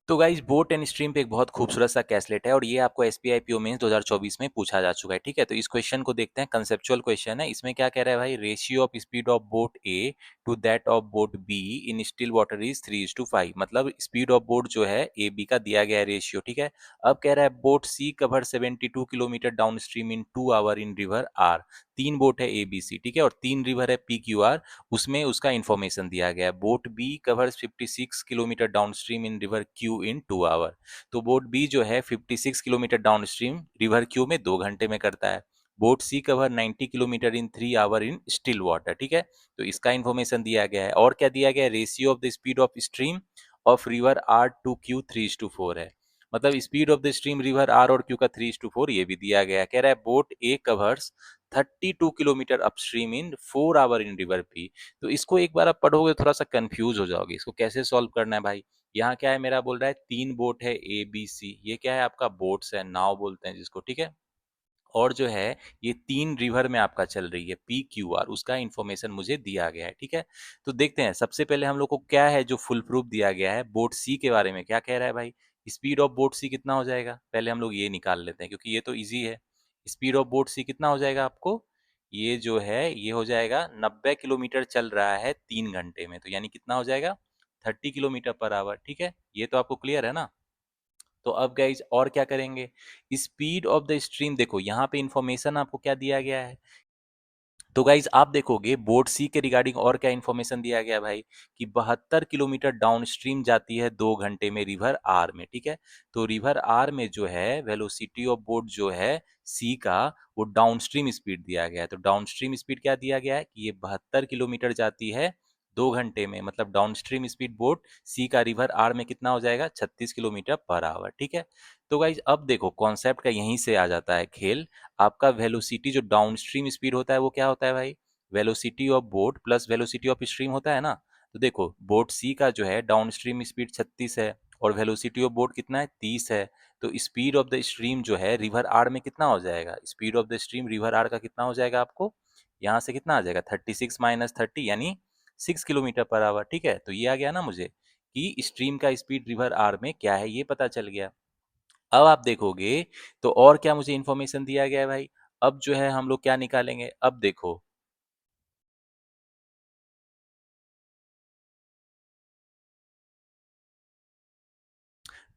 तो guys boat and stream पे एक बहुत खूबसूरत सा कैसलेट है और ये आपको एसबीआई पीओ मेंस 2024 में पूछा जा चुका है। ठीक है, तो इस क्वेश्चन को देखते हैं। कंसेप्चुअल क्वेश्चन है। इसमें क्या कह रहा है भाई, ratio of speed of boat A to that of boat B in still water is 3:5। मतलब स्पीड ऑफ बोट जो है ए बी का दिया गया है रेशियो। ठीक है, अब कह रहा है boat C cover 72 kilometre downstream in 2 hour in river R. तीन बोट है ए बी सी, ठीक है, और तीन रिवर है पी क्यू आर। उसमें उसका इन्फॉर्मेशन दिया गया है। Boat B covers 56 kilometre downstream in river Q in 2 hour. तो बोट बी जो है 56 किलोमीटर डाउनस्ट्रीम रिवर क्यू में 2 घंटे में करता है। Boat C cover 90 kilometre in 3 hour in still water. ठीक है, तो इसका इन्फॉर्मेशन दिया गया है। और क्या दिया गया है, ratio of the speed of stream of river R to Q 3:4 है। मतलब speed of the stream river R और क्यू का 3:4 ये भी दिया गया है। कह रहा है boat A covers 32 kilometre upstream in 4 hour in river P. तो इसको एक बार आप पढ़ोगे थोड़ा सा कंफ्यूज हो जाओगे। इसको कैसे सॉल्व करना है भाई, यहाँ क्या है, मेरा बोल रहा है तीन बोट है ए बी सी। ये क्या है, आपका बोट्स है, नाव बोलते हैं जिसको। ठीक है, और जो है ये तीन रिवर में आपका चल रही है पी क्यू आर, उसका इन्फॉर्मेशन मुझे दिया गया है। ठीक है, तो देखते हैं सबसे पहले हम लोग को क्या है जो फुल प्रूफ दिया गया है। बोट सी के बारे में क्या कह रहा है भाई, स्पीड ऑफ बोट सी कितना हो जाएगा, पहले हम लोग ये निकाल लेते हैं क्योंकि ये तो इजी है। स्पीड ऑफ बोट सी कितना हो जाएगा आपको, ये जो है ये हो जाएगा 90 किलोमीटर चल रहा है 3 घंटे में, तो यानी कितना हो जाएगा 30 किलोमीटर पर आवर। ठीक है, ये तो आपको क्लियर है ना। तो अब गाइज और क्या करेंगे, स्पीड ऑफ द स्ट्रीम देखो यहाँ पे इंफॉर्मेशन आपको क्या दिया गया है। तो गाइज आप देखोगे बोट सी के रिगार्डिंग और क्या इन्फॉर्मेशन दिया गया भाई, कि 72 किलोमीटर डाउन स्ट्रीम जाती है 2 घंटे में रिवर आर में। ठीक है, तो रिवर आर में जो है वेलोसिटी ऑफ बोट जो है सी का, वो डाउन स्ट्रीम स्पीड दिया गया है। तो डाउन स्ट्रीम स्पीड क्या दिया गया है कि ये 72 किलोमीटर जाती है 2 घंटे में। मतलब डाउन स्ट्रीम स्पीड बोट सी का रिवर आर में कितना हो जाएगा, 36 किलोमीटर पर आवर। ठीक है, तो गाइज अब देखो कॉन्सेप्ट का यहीं से आ जाता है खेल। आपका वेलोसिटी जो डाउनस्ट्रीम स्पीड होता है वो क्या होता है भाई, velocity of boat plus velocity of stream होता है ना। तो देखो बोट सी का जो है डाउनस्ट्रीम स्पीड 36 है और वेलोसिटी ऑफ बोट कितना है 30 है। तो स्पीड ऑफ द स्ट्रीम जो है रिवर आर में कितना हो जाएगा, speed of the stream river R का कितना हो जाएगा आपको, यहाँ से कितना आ जाएगा 36 - 30 यानी 6 किलोमीटर पर आवर। ठीक है, तो ये आ गया ना मुझे कि स्ट्रीम का स्पीड रिवर आर में क्या है, ये पता चल गया। अब आप देखोगे तो और क्या मुझे इन्फॉर्मेशन दिया गया है भाई। अब जो है हम लोग क्या निकालेंगे, अब देखो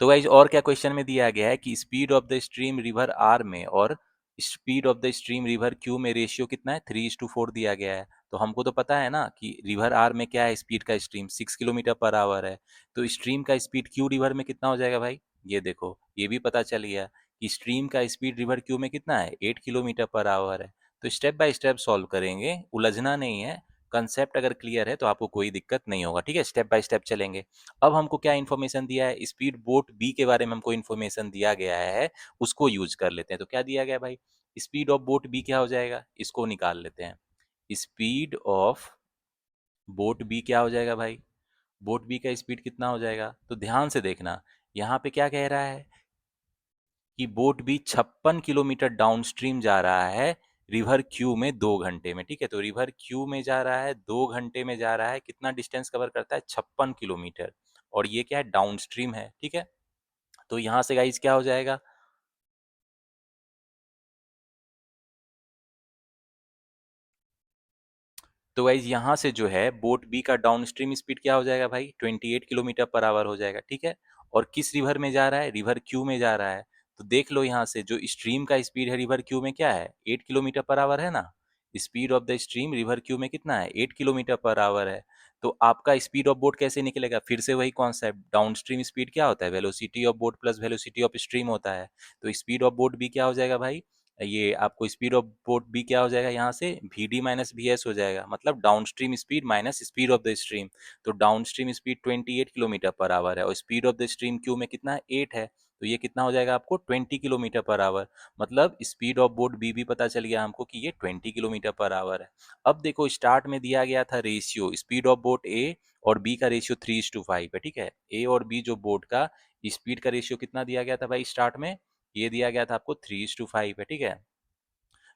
तो गाइज और क्या क्वेश्चन में दिया गया है कि speed of the stream river R में और speed of the stream river Q में रेशियो कितना है 3:4 दिया गया है। तो हमको तो पता है ना कि रिवर आर में क्या है, स्पीड का स्ट्रीम 6 किलोमीटर पर आवर है। तो स्ट्रीम का स्पीड क्यू रिवर में कितना हो जाएगा भाई, ये देखो ये भी पता चल गया कि स्ट्रीम का स्पीड रिवर क्यू में कितना है 8 किलोमीटर पर आवर है। तो स्टेप बाय स्टेप सॉल्व करेंगे, उलझना नहीं है। कंसेप्ट अगर क्लियर है तो आपको कोई दिक्कत नहीं होगा। ठीक है, स्टेप बाय स्टेप चलेंगे। अब हमको क्या इन्फॉर्मेशन दिया है, स्पीड बोट बी के बारे में हमको इन्फॉर्मेशन दिया गया है, उसको यूज कर लेते हैं। तो क्या दिया गया भाई, स्पीड ऑफ बोट बी क्या हो जाएगा, इसको निकाल लेते हैं। स्पीड ऑफ बोट बी क्या हो जाएगा भाई, बोट बी का स्पीड कितना हो जाएगा, तो ध्यान से देखना। यहाँ पे क्या कह रहा है कि बोट बी 56 किलोमीटर डाउनस्ट्रीम जा रहा है रिवर क्यू में 2 घंटे में। ठीक है, तो रिवर क्यू में जा रहा है 2 घंटे में जा रहा है, कितना डिस्टेंस कवर करता है 56 किलोमीटर, और ये क्या है डाउनस्ट्रीम है। ठीक है, तो यहाँ से गाइज क्या हो जाएगा, तो गाइज यहाँ से जो है बोट बी का डाउनस्ट्रीम स्पीड क्या हो जाएगा भाई 28 किलोमीटर पर आवर हो जाएगा। ठीक है, और किस रिवर में जा रहा है, रिवर क्यू में जा रहा है। तो देख लो यहाँ से जो स्ट्रीम का स्पीड है रिवर क्यू में क्या है 8 किलोमीटर पर आवर है ना। Speed of the stream river Q में कितना है 8 किलोमीटर पर आवर है। तो आपका स्पीड ऑफ बोट कैसे निकलेगा, फिर से वही कॉन्सेप्ट, डाउनस्ट्रीम स्पीड क्या होता है velocity of boat plus velocity of stream होता है। तो स्पीड ऑफ बोट बी क्या हो जाएगा भाई, ये आपको स्पीड ऑफ बोट बी क्या हो जाएगा, यहाँ से V D minus V S हो जाएगा, मतलब downstream speed minus speed of the stream. तो downstream speed 28 kilometre per hour है और speed of the stream Q में कितना है 8 है। तो ये कितना हो जाएगा आपको 20 किलोमीटर पर आवर। मतलब स्पीड ऑफ बोट बी भी पता चल गया हमको कि ये 20 किलोमीटर पर आवर है। अब देखो स्टार्ट में दिया गया था रेशियो स्पीड ऑफ बोट ए और बी का रेशियो 3:5 है। ठीक है, ए और बी जो बोट का स्पीड का रेशियो कितना दिया गया था भाई स्टार्ट में, ये दिया गया था आपको 3:5 है। ठीक है,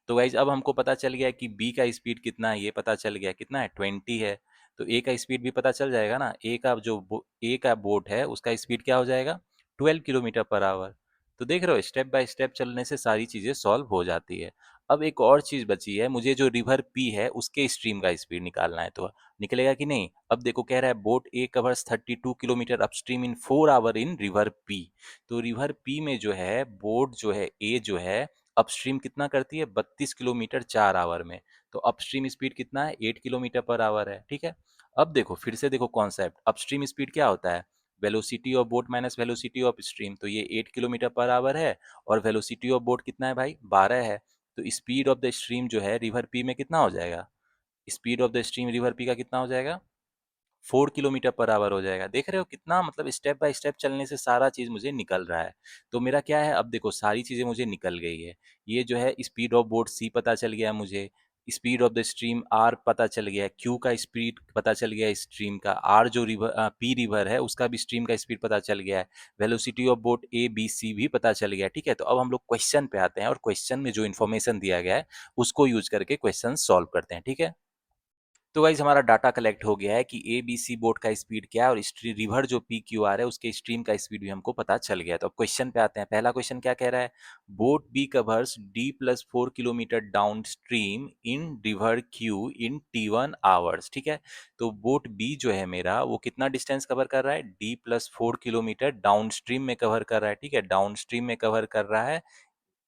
तो गाइज अब हमको पता चल गया कि बी का स्पीड कितना है, ये पता चल गया कितना है 20 है। तो ए का स्पीड भी पता चल जाएगा ना, ए का जो ए का बोट है उसका स्पीड क्या हो जाएगा 12 किलोमीटर पर आवर। तो देख रहे हो, स्टेप बाय स्टेप चलने से सारी चीजें सॉल्व हो जाती है। अब एक और चीज बची है, मुझे जो रिवर पी है उसके स्ट्रीम का स्पीड निकालना है, तो निकलेगा कि नहीं? अब देखो, कह रहा है boat A covers 32 kilometre upstream in 4 hour in river P. तो रिवर पी में जो है बोट जो है ए जो है अपस्ट्रीम कितना करती है? 32 किलोमीटर 4 आवर में। तो अपस्ट्रीम स्पीड कितना है? 8 किलोमीटर पर आवर है, ठीक है। अब देखो, फिर से देखो कॉन्सेप्ट, अपस्ट्रीम स्पीड क्या होता है? Velocity of boat minus velocity of stream. तो ये 8 किलोमीटर पर आवर है, और वेलोसिटी ऑफ बोट कितना है भाई? 12 है। तो स्पीड ऑफ द स्ट्रीम जो है रिवर पी में कितना हो जाएगा? Speed of the stream river P का कितना हो जाएगा? 4 किलोमीटर पर आवर हो जाएगा। देख रहे हो कितना, मतलब स्टेप बाय स्टेप चलने से सारा चीज मुझे निकल रहा है। तो मेरा क्या है, अब देखो सारी चीजें मुझे निकल गई है। ये जो है स्पीड ऑफ बोट सी पता चल गया मुझे, speed of the stream R पता चल गया, क्यू का स्पीड पता चल गया स्ट्रीम का, आर जो रिवर पी रिवर है उसका भी स्ट्रीम का स्पीड पता चल गया है, velocity of boat A B C भी पता चल गया, ठीक है। तो अब हम लोग क्वेश्चन पे आते हैं, और क्वेश्चन में जो इन्फॉर्मेशन दिया गया है उसको यूज करके क्वेश्चन सॉल्व करते हैं, ठीक है। तो गाइज हमारा डाटा कलेक्ट हो गया है कि ए बी सी बोट का स्पीड क्या है, और रिवर जो पी क्यू आर है उसके स्ट्रीम का स्पीड भी हमको पता चल गया। तो अब क्वेश्चन पे आते हैं। पहला क्वेश्चन क्या कह रहा है? Boat B covers D+4 kilometre downstream in river Q in T1 hours, ठीक है। तो बोट बी जो है मेरा, वो कितना डिस्टेंस कवर कर रहा है? D+4 किलोमीटर डाउन स्ट्रीम में कवर कर रहा है, ठीक है। डाउन स्ट्रीम में कवर कर रहा है,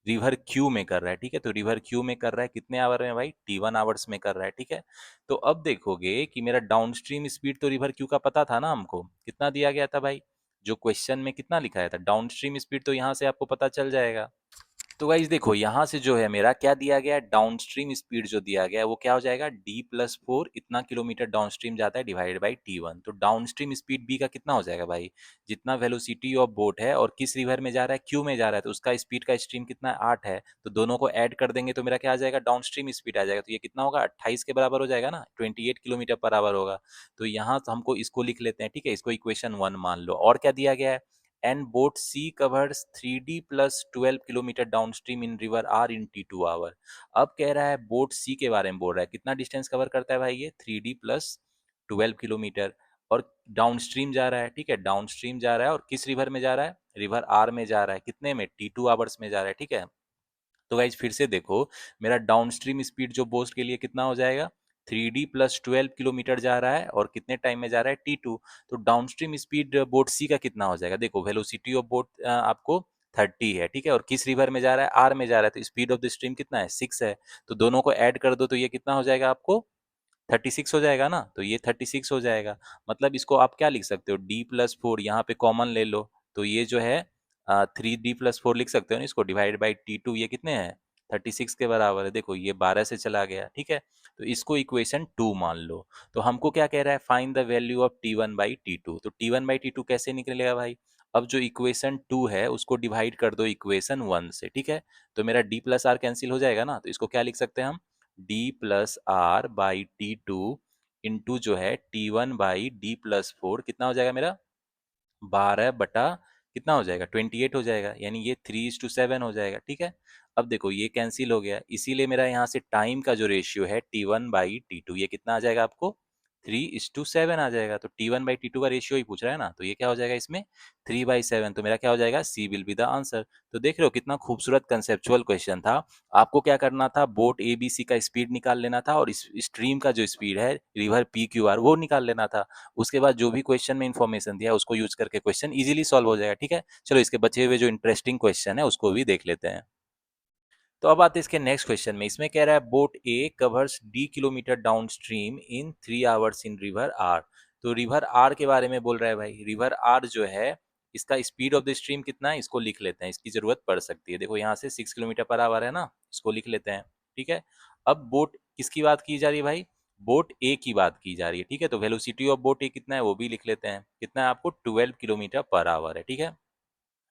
रिवर क्यू में कर रहा है, ठीक है। तो रिवर क्यू में कर रहा है कितने आवर में भाई? T1 आवर्स में कर रहा है, ठीक है। तो अब देखोगे कि मेरा डाउनस्ट्रीम स्पीड तो रिवर क्यू का पता था ना हमको, कितना दिया गया था भाई? जो क्वेश्चन में कितना लिखा था डाउनस्ट्रीम स्पीड, तो यहाँ से आपको पता चल जाएगा। तो गाइज देखो, यहाँ से जो है मेरा क्या दिया गया है, डाउनस्ट्रीम स्पीड जो दिया गया है वो क्या हो जाएगा? D+4 इतना किलोमीटर डाउनस्ट्रीम जाता है डिवाइडेड बाई T1। तो डाउनस्ट्रीम स्पीड बी का कितना हो जाएगा भाई? जितना वेलोसिटी ऑफ बोट है और किस रिवर में जा रहा है? क्यू में जा रहा है, तो उसका स्पीड का स्ट्रीम कितना है? 8 है। तो दोनों को ऐड कर देंगे तो मेरा क्या आ जाएगा? डाउनस्ट्रीम स्पीड आ जाएगा। तो ये कितना होगा? 28 के बराबर हो जाएगा ना, 28 किलोमीटर पर आवर होगा। तो यहाँ तो हमको इसको लिख लेते हैं, ठीक है। इसको इक्वेशन 1 मान लो। और क्या दिया गया है? and boat C covers 3D plus 12 kilometre downstream in river R in T2 hour. अब कह रहा है बोट C के बारे में बोल रहा है, कितना डिस्टेंस कवर करता है भाई ये? 3D प्लस 12 किलोमीटर, और डाउनस्ट्रीम जा रहा है, ठीक है। डाउनस्ट्रीम जा रहा है, और किस रिवर में जा रहा है? रिवर R में जा रहा है, कितने में? T2 आवर्स में जा रहा है, ठीक है। तो गाइज फिर से देखो, मेरा डाउनस्ट्रीम स्पीड जो बोट के लिए कितना हो जाएगा? 3D+12 किलोमीटर जा रहा है, और कितने टाइम में जा रहा है? T2। तो डाउनस्ट्रीम स्पीड बोट सी का कितना हो जाएगा? देखो, वेलोसिटी ऑफ बोट आपको 30 है, ठीक है, और किस रिवर में जा रहा है? आर में जा रहा है, तो स्पीड ऑफ द स्ट्रीम कितना है? 6 है। तो दोनों को ऐड कर दो तो ये कितना हो जाएगा आपको? 36 हो जाएगा ना। तो ये 36 हो जाएगा। मतलब इसको आप क्या लिख सकते हो? D+4 यहाँ पे कॉमन ले लो, तो ये जो है 3D+4 लिख सकते हो ना इसको, डिवाइड बाई T2। ये कितने हैं? 36 के बराबर है। देखो ये 12 से चला गया, ठीक है। तो इसको इक्वेशन 2 मान लो। तो हमको क्या कह रहा है? Find the value of T1/T2। तो T1/T2 कैसे निकलेगा भाई? अब जो इक्वेशन 2 है उसको डिवाइड कर दो इक्वेशन 1 से, ठीक है। तो मेरा D+R कैंसिल हो जाएगा ना, तो इसको क्या लिख सकते हैं हम? D+R/T2 इंटू जो है T1/D+4, कितना हो जाएगा मेरा? 12 बटा कितना हो जाएगा? 28 हो जाएगा, यानी ये 3:7 हो जाएगा, ठीक है। अब देखो ये कैंसिल हो गया, इसीलिए मेरा यहाँ से टाइम का जो रेशियो है T1/T2, ये कितना आ जाएगा आपको? 3:7 आ जाएगा। तो T1/T2 का रेशियो ही पूछ रहा है ना, तो ये क्या हो जाएगा इसमें? 3/7। तो मेरा क्या हो जाएगा? सी विल बी द आंसर। तो देख रहे हो कितना खूबसूरत कंसेप्चुअल क्वेश्चन था। आपको क्या करना था? बोट ए बी सी का स्पीड निकाल लेना था, और इस स्ट्रीम का जो स्पीड है रिवर पी क्यू आर वो निकाल लेना था। उसके बाद जो भी क्वेश्चन में इन्फॉर्मेशन दिया उसको यूज करके क्वेश्चन इजीली सॉल्व हो जाएगा, ठीक है। चलो इसके बचे हुए जो इंटरेस्टिंग क्वेश्चन है उसको भी देख लेते हैं। तो अब आते हैं इसके नेक्स्ट क्वेश्चन में। इसमें कह रहा है boat A covers D kilometre downstream in 3 hours in river R. तो रिवर आर के बारे में बोल रहा है भाई। रिवर आर जो है इसका स्पीड ऑफ द स्ट्रीम कितना है, इसको लिख लेते हैं, इसकी जरूरत पड़ सकती है। देखो यहाँ से 6 किलोमीटर पर आवर है ना, इसको लिख लेते हैं, ठीक है। अब बोट किसकी बात की जा रही है भाई? बोट ए की बात की जा रही है, ठीक है। तो वेलोसिटी ऑफ बोट ए कितना है वो भी लिख लेते हैं, कितना है आपको? 12 किलोमीटर पर आवर है, ठीक है।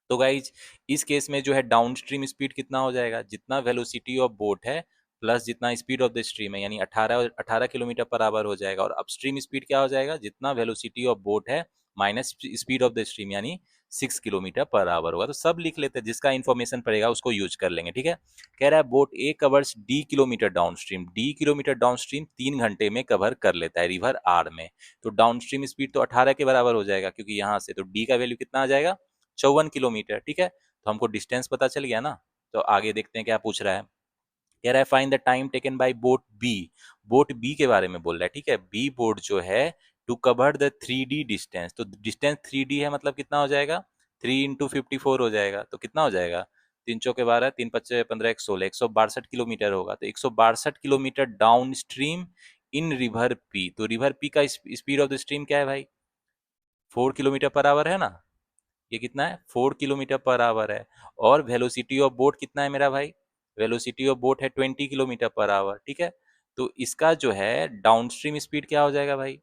तो गाइज इस केस में जो है डाउनस्ट्रीम स्पीड कितना हो जाएगा? जितना वेलोसिटी ऑफ बोट है प्लस जितना स्पीड ऑफ द स्ट्रीम है, यानी 18 किलोमीटर पर आवर हो जाएगा। और अपस्ट्रीम स्पीड क्या हो जाएगा? जितना वेलोसिटी ऑफ बोट है minus speed of the stream, यानी 6 किलोमीटर पर आवर होगा। तो सब लिख लेते हैं, जिसका इन्फॉर्मेशन पड़ेगा उसको यूज कर लेंगे, ठीक है। कह रहा है boat A covers D kilometre downstream. D kilometre downstream 3 घंटे में कवर कर लेता है रिवर आर में। तो डाउन स्ट्रीम स्पीड तो 18 के बराबर हो जाएगा, क्योंकि यहाँ से तो डी का वैल्यू कितना आ जाएगा? 54 किलोमीटर, ठीक है। तो हमको डिस्टेंस पता चल गया ना। तो आगे देखते हैं क्या पूछ रहा है। कह रहा है find the time taken by boat B. Boat B के बारे में बोल रहा है, ठीक है। बी बोट जो है to cover the 3D distance, तो डिस्टेंस 3D है, मतलब कितना हो जाएगा, 3 × 54 हो जाएगा, तो कितना हो जाएगा, 3 × 4 = 12, 3 × 5 = 15, 162 किलोमीटर होगा। तो 162 kilometre downstream in river P. तो रिवर पी का स्पीड ऑफ द स्ट्रीम क्या है भाई, 4 किलोमीटर पर आवर है ना। ये कितना है, 4 किलोमीटर पर आवर है। और वेलोसिटी ऑफ बोट कितना है मेरा भाई, वेलोसिटी ऑफ बोट है 20 किलोमीटर पर आवर, ठीक है। तो इसका जो है डाउन स्ट्रीम स्पीड क्या हो जाएगा भाई,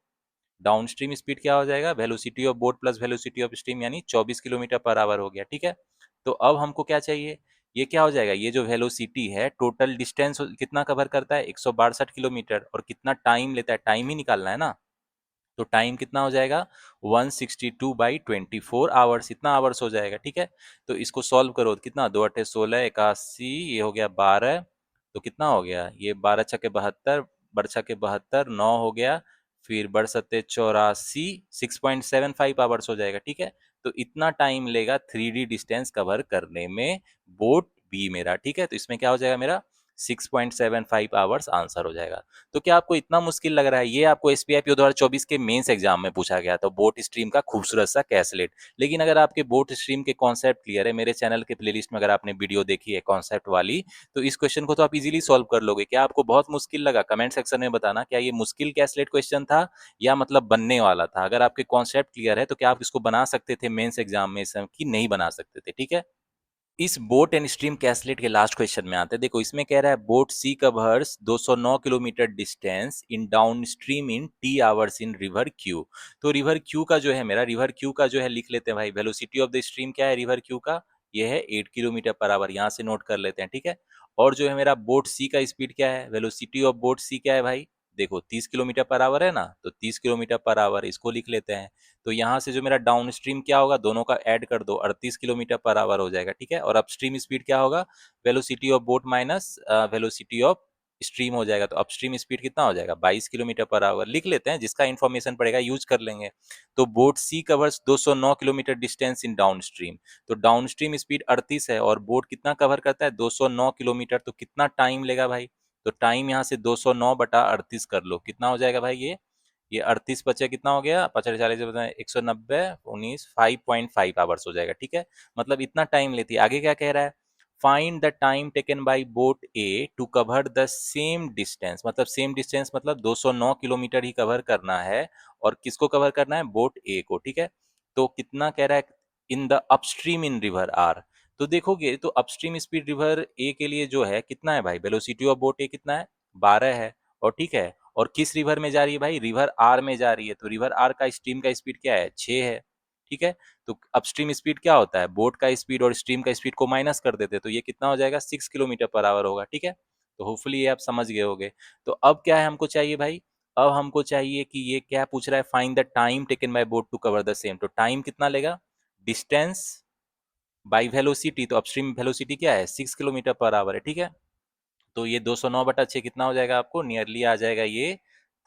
डाउन स्ट्रीम स्पीड क्या हो जाएगा, velocity of boat plus velocity of stream, यानी 24 किलोमीटर पर आवर हो गया, ठीक है। तो अब हमको क्या चाहिए, ये क्या हो जाएगा, ये जो वेलोसिटी है टोटल डिस्टेंस कितना कवर करता है, 162 किलोमीटर, और कितना टाइम लेता है, टाइम ही निकालना है ना। तो टाइम कितना हो जाएगा, 162/24 आवर्स, इतना आवर्स हो जाएगा, ठीक है। तो इसको सॉल्व करो, कितना, 2 × 8 = 16, 81, ये हो गया 12, तो कितना हो गया, ये 12 × 6 = 72, 12 × 6 = 72, 9 हो गया, फिर 12 × 7 = 84, 6.75 आवर्स हो जाएगा, ठीक है। तो इतना टाइम लेगा 3D डिस्टेंस कवर करने में बोट बी मेरा, ठीक है। तो इसमें क्या हो जाएगा मेरा, 6.75 आवर्स आंसर हो जाएगा। तो क्या आपको इतना मुश्किल लग रहा है, ये आपको एसबीआई पीओ 2024 के मेंस एग्जाम में पूछा गया था, बोट स्ट्रीम का खूबसूरत सा कैसलेट। लेकिन अगर आपके बोट स्ट्रीम के कॉन्सेप्ट क्लियर है, मेरे चैनल के प्लेलिस्ट में अगर आपने वीडियो देखी है कॉन्सेप्ट वाली, तो इस क्वेश्चन को तो आप इजीली सॉल्व कर लोगे। क्या आपको बहुत मुश्किल लगा, कमेंट सेक्शन में बताना, क्या ये मुश्किल कैसलेट क्वेश्चन था या मतलब बनने वाला था। अगर आपके कॉन्सेप्ट क्लियर है तो क्या आप इसको बना सकते थे मेंस एग्जाम में कि नहीं बना सकते थे, ठीक है। इस बोट एंड स्ट्रीम कैसलेट के लास्ट क्वेश्चन में आते हैं। देखो इसमें कह रहा है boat C covers 209 kilometre distance in downstream in T hours in river Q. तो रिवर क्यू का जो है मेरा, रिवर क्यू का जो है लिख लेते हैं भाई, वेलोसिटी ऑफ द स्ट्रीम क्या है रिवर क्यू का, ये है 8 किलोमीटर पर आवर, यहाँ से नोट कर लेते हैं, ठीक है। और जो है मेरा बोट सी का स्पीड क्या है, वेलोसिटी ऑफ बोट सी क्या है भाई, देखो 30 किलोमीटर पर आवर है ना, तो 30 किलोमीटर पर आवर इसको लिख लेते हैं। तो यहाँ से जो मेरा डाउन स्ट्रीम क्या होगा, दोनों का ऐड कर दो, 38 किलोमीटर पर आवर हो जाएगा, ठीक है। और अपस्ट्रीम स्पीड क्या होगा, velocity of boat minus velocity of stream हो जाएगा। तो अपस्ट्रीम स्पीड कितना हो जाएगा, 22 किलोमीटर पर आवर लिख लेते हैं, जिसका इन्फॉर्मेशन पड़ेगा यूज कर लेंगे। तो boat C covers 209 kilometre distance in downstream. तो डाउन स्ट्रीम स्पीड 38 है और बोट कितना कवर करता है, 209 किलोमीटर। तो कितना टाइम लेगा भाई, तो टाइम यहाँ से 209/38 कर लो, कितना हो जाएगा भाई, ये 38 बचे कितना हो गया, 50 40 बताए 190, 19, 5.5 आवर्स हो जाएगा, ठीक है। मतलब इतना टाइम लेती है। आगे क्या कह रहा है, find the time taken by boat A to cover the same distance, मतलब सेम डिस्टेंस मतलब 209 किलोमीटर ही कवर करना है। और किसको कवर करना है, बोट ए को, ठीक है। तो कितना कह रहा है, in the upstream in river R. तो देखोगे तो अपस्ट्रीम स्पीड रिवर ए के लिए जो है कितना है भाई, वेलोसिटी ऑफ बोट ए कितना है, 12 है, और ठीक है। और किस रिवर में जा रही है भाई, रिवर आर में जा रही है। तो रिवर आर का स्ट्रीम का स्पीड क्या है, 6 है, ठीक है। तो अपस्ट्रीम स्पीड क्या होता है, बोट का स्पीड और स्ट्रीम का स्पीड को माइनस कर देते, तो ये कितना हो जाएगा, 6 किलोमीटर पर आवर होगा, ठीक है। तो होपफुली ये आप समझ गए होगे। तो अब क्या है हमको चाहिए भाई, अब हमको चाहिए कि ये क्या पूछ रहा है, find the time taken by boat to cover the same. तो टाइम कितना लेगा, डिस्टेंस बाई वेलोसिटी, तो अपस्ट्रीम वेलोसिटी क्या है, 6 किलोमीटर पर आवर है, ठीक है। तो ये 209/6 कितना हो जाएगा आपको, नियरली आ जाएगा ये